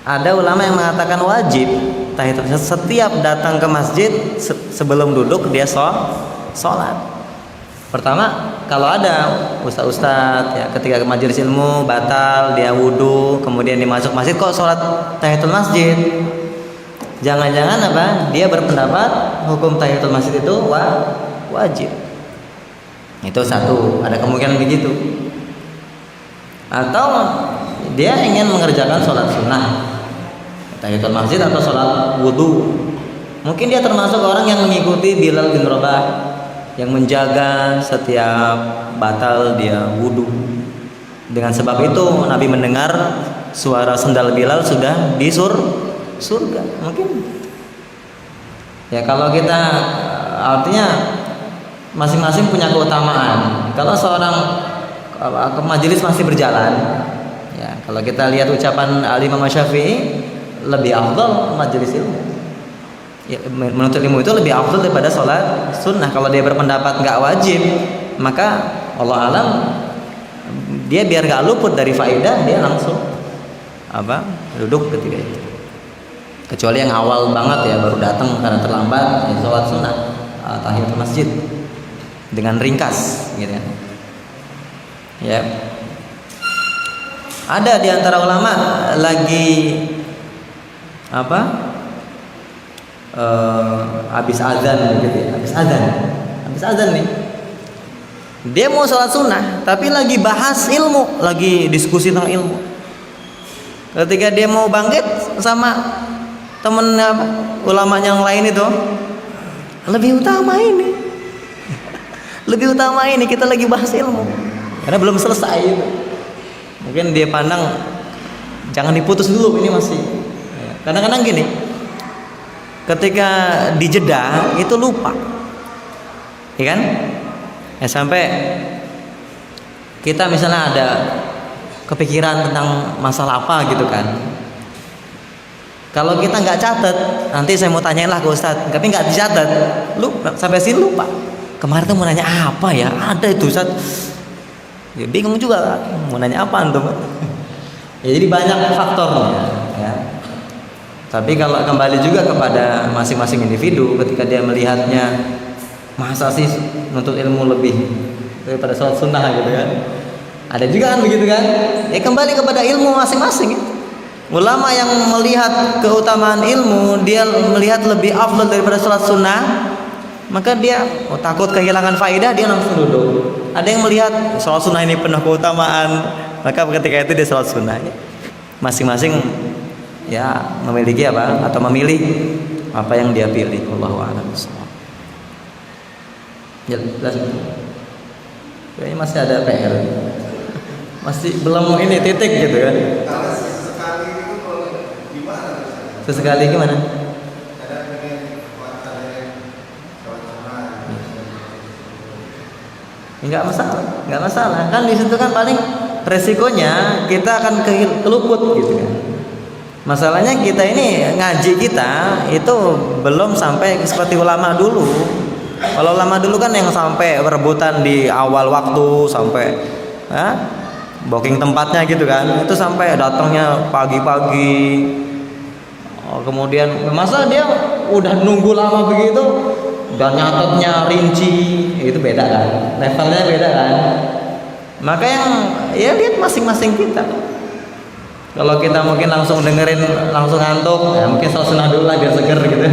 Ada ulama yang mengatakan wajib tahiyatul masjid, setiap datang ke masjid sebelum duduk dia sholat. Pertama, kalau ada ustaz-ustaz ya, ketika ke majelis ilmu batal dia wudhu, kemudian dia masuk masjid kok sholat tahiyatul masjid. Jangan-jangan apa? Dia berpendapat hukum tahiyatul masjid itu wajib. Itu satu, ada kemungkinan begitu. Atau dia ingin mengerjakan sholat sunnah, tahiyatul masjid atau sholat wudhu. Mungkin dia termasuk orang yang mengikuti Bilal bin Rabah, yang menjaga setiap batal dia wudhu. Dengan sebab itu Nabi mendengar suara sendal Bilal sudah di surga. Mungkin ya, kalau kita artinya masing-masing punya keutamaan. Kalau seorang ke majelis masih berjalan ya, kalau kita lihat ucapan Al-Imam Syafi'i, lebih afdal majelis ilmu ya, menuntut ilmu itu lebih afdal daripada sholat sunnah. Kalau dia berpendapat nggak wajib, maka Allah alam dia biar nggak luput dari faedah, dia langsung duduk ketika itu. Kecuali yang awal banget ya, baru datang karena terlambat ya, sholat sunnah tahiyatul masjid dengan ringkas gitu ya. Ya. Ada di antara ulama lagi habis azan gitu ya, habis azan nih. Dia mau sholat sunnah tapi lagi bahas ilmu, lagi diskusi tentang ilmu. Ketika dia mau bangkit sama temen ulamanya yang lain itu, lebih utama ini kita lagi bahas ilmu karena belum selesai gitu. Mungkin dia pandang jangan diputus dulu, ini masih kadang-kadang gini, ketika dijeda itu lupa ya kan ya, sampai kita misalnya ada kepikiran tentang masalah apa gitu kan. Kalau kita nggak catat, nanti saya mau tanyain lah ke Ustadz, tapi nggak dicatat, sampai sini lupa. Kemarin tuh mau nanya apa ya? Ada itu Ustadz. Ya, bingung juga mau nanya apa antum. Ya, jadi banyak faktornya. Ya. Tapi kalau kembali juga kepada masing-masing individu, ketika dia melihatnya, masa sih nuntut ilmu lebih daripada sholat sunnah gitu kan? Ada juga kan begitu kan? Ya kembali kepada ilmu masing-masing. Ya. Ulama yang melihat keutamaan ilmu, dia melihat lebih afdal daripada sholat sunnah, maka dia takut kehilangan faedah, dia langsung duduk. Ada yang melihat sholat sunnah ini penuh keutamaan, maka ketika itu dia sholat sunnah. Masing-masing ya memiliki atau memilih apa yang dia pilih. Wallahu a'lam bishawab. Jelas. Kayaknya masih ada PR. Masih belum ini titik gitu kan. Kalau sesekali itu kalau gimana? Sesekali gimana? Kadang pengen wacana kawan-kawan. Enggak masalah. Kan di situ kan paling resikonya kita akan keluput gitu kan. Masalahnya kita ini ngaji kita itu belum sampai seperti ulama dulu. Kalau ulama dulu kan yang sampai rebutan di awal waktu sampai booking tempatnya gitu kan. Itu sampai datangnya pagi-pagi. Kemudian masa dia udah nunggu lama begitu dan nyatetnya rinci, itu beda kan. Levelnya beda kan. Maka yang ya lihat masing-masing kita. Kalau kita mungkin langsung dengerin langsung ngantuk, ya mungkin sunah dulu lah biar seger gitu.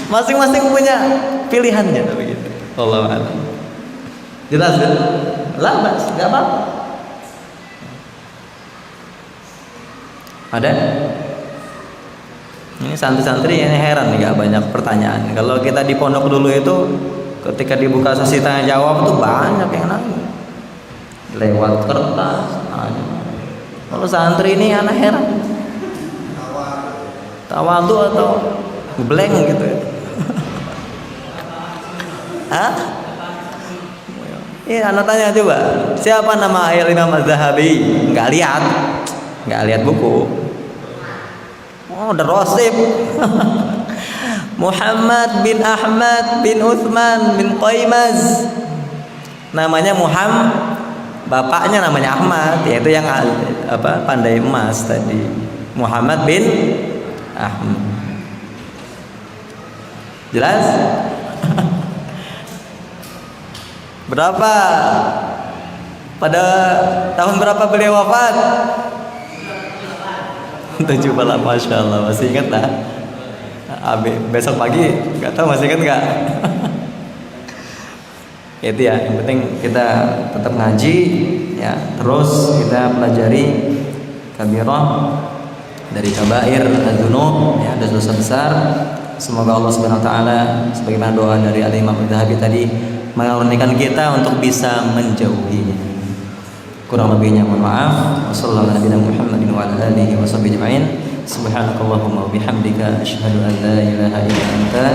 Masing-masing punya pilihannya tapi gitu. Wallahu a'lam. Jelas kan? Labas, enggak apa-apa. Ada? Ini santri-santri ini heran nih, enggak banyak pertanyaan. Kalau kita di pondok dulu itu ketika dibuka sesi tanya jawab tuh banyak yang nanya. Lewat kertas nanya. Kalau santri ini anak heran. Tawadu atau blank gitu ya. Hah? Iya, anak tanya coba. Siapa nama ayah Imam Az-Zahabi? Enggak lihat buku. Oh, udah Rosib. Muhammad bin Ahmad bin Utsman bin Qaimaz. Namanya Muhammad. Bapaknya namanya Ahmad, yaitu yang pandai emas tadi. Muhammad bin Ahmad. Jelas? Berapa? Pada tahun berapa beliau wafat? 78, Masya Allah. Masih ingat tak? Besok pagi, nggak tahu masih ingat nggak? Itu ya, yang penting kita tetap ngaji ya, terus kita pelajari kabirah dari kabair adzunub ya, dosa besar. Semoga Allah Subhanahu wa taala sebagaimana doa dari Al-Imam Az-Zahabi tadi mengaruniakan kita untuk bisa menjauhinya. Kurang lebihnya mohon maaf. Wassallallahu ala nabiyina Muhammadin wa ala alihi washabbihi ajmain. Subhanakallahumma wa bihamdika asyhadu an la ilaha illa anta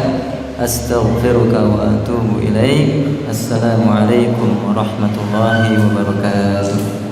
astaghfiruka wa atubu ilaik. Assalamualaikum warahmatullahi wabarakatuh.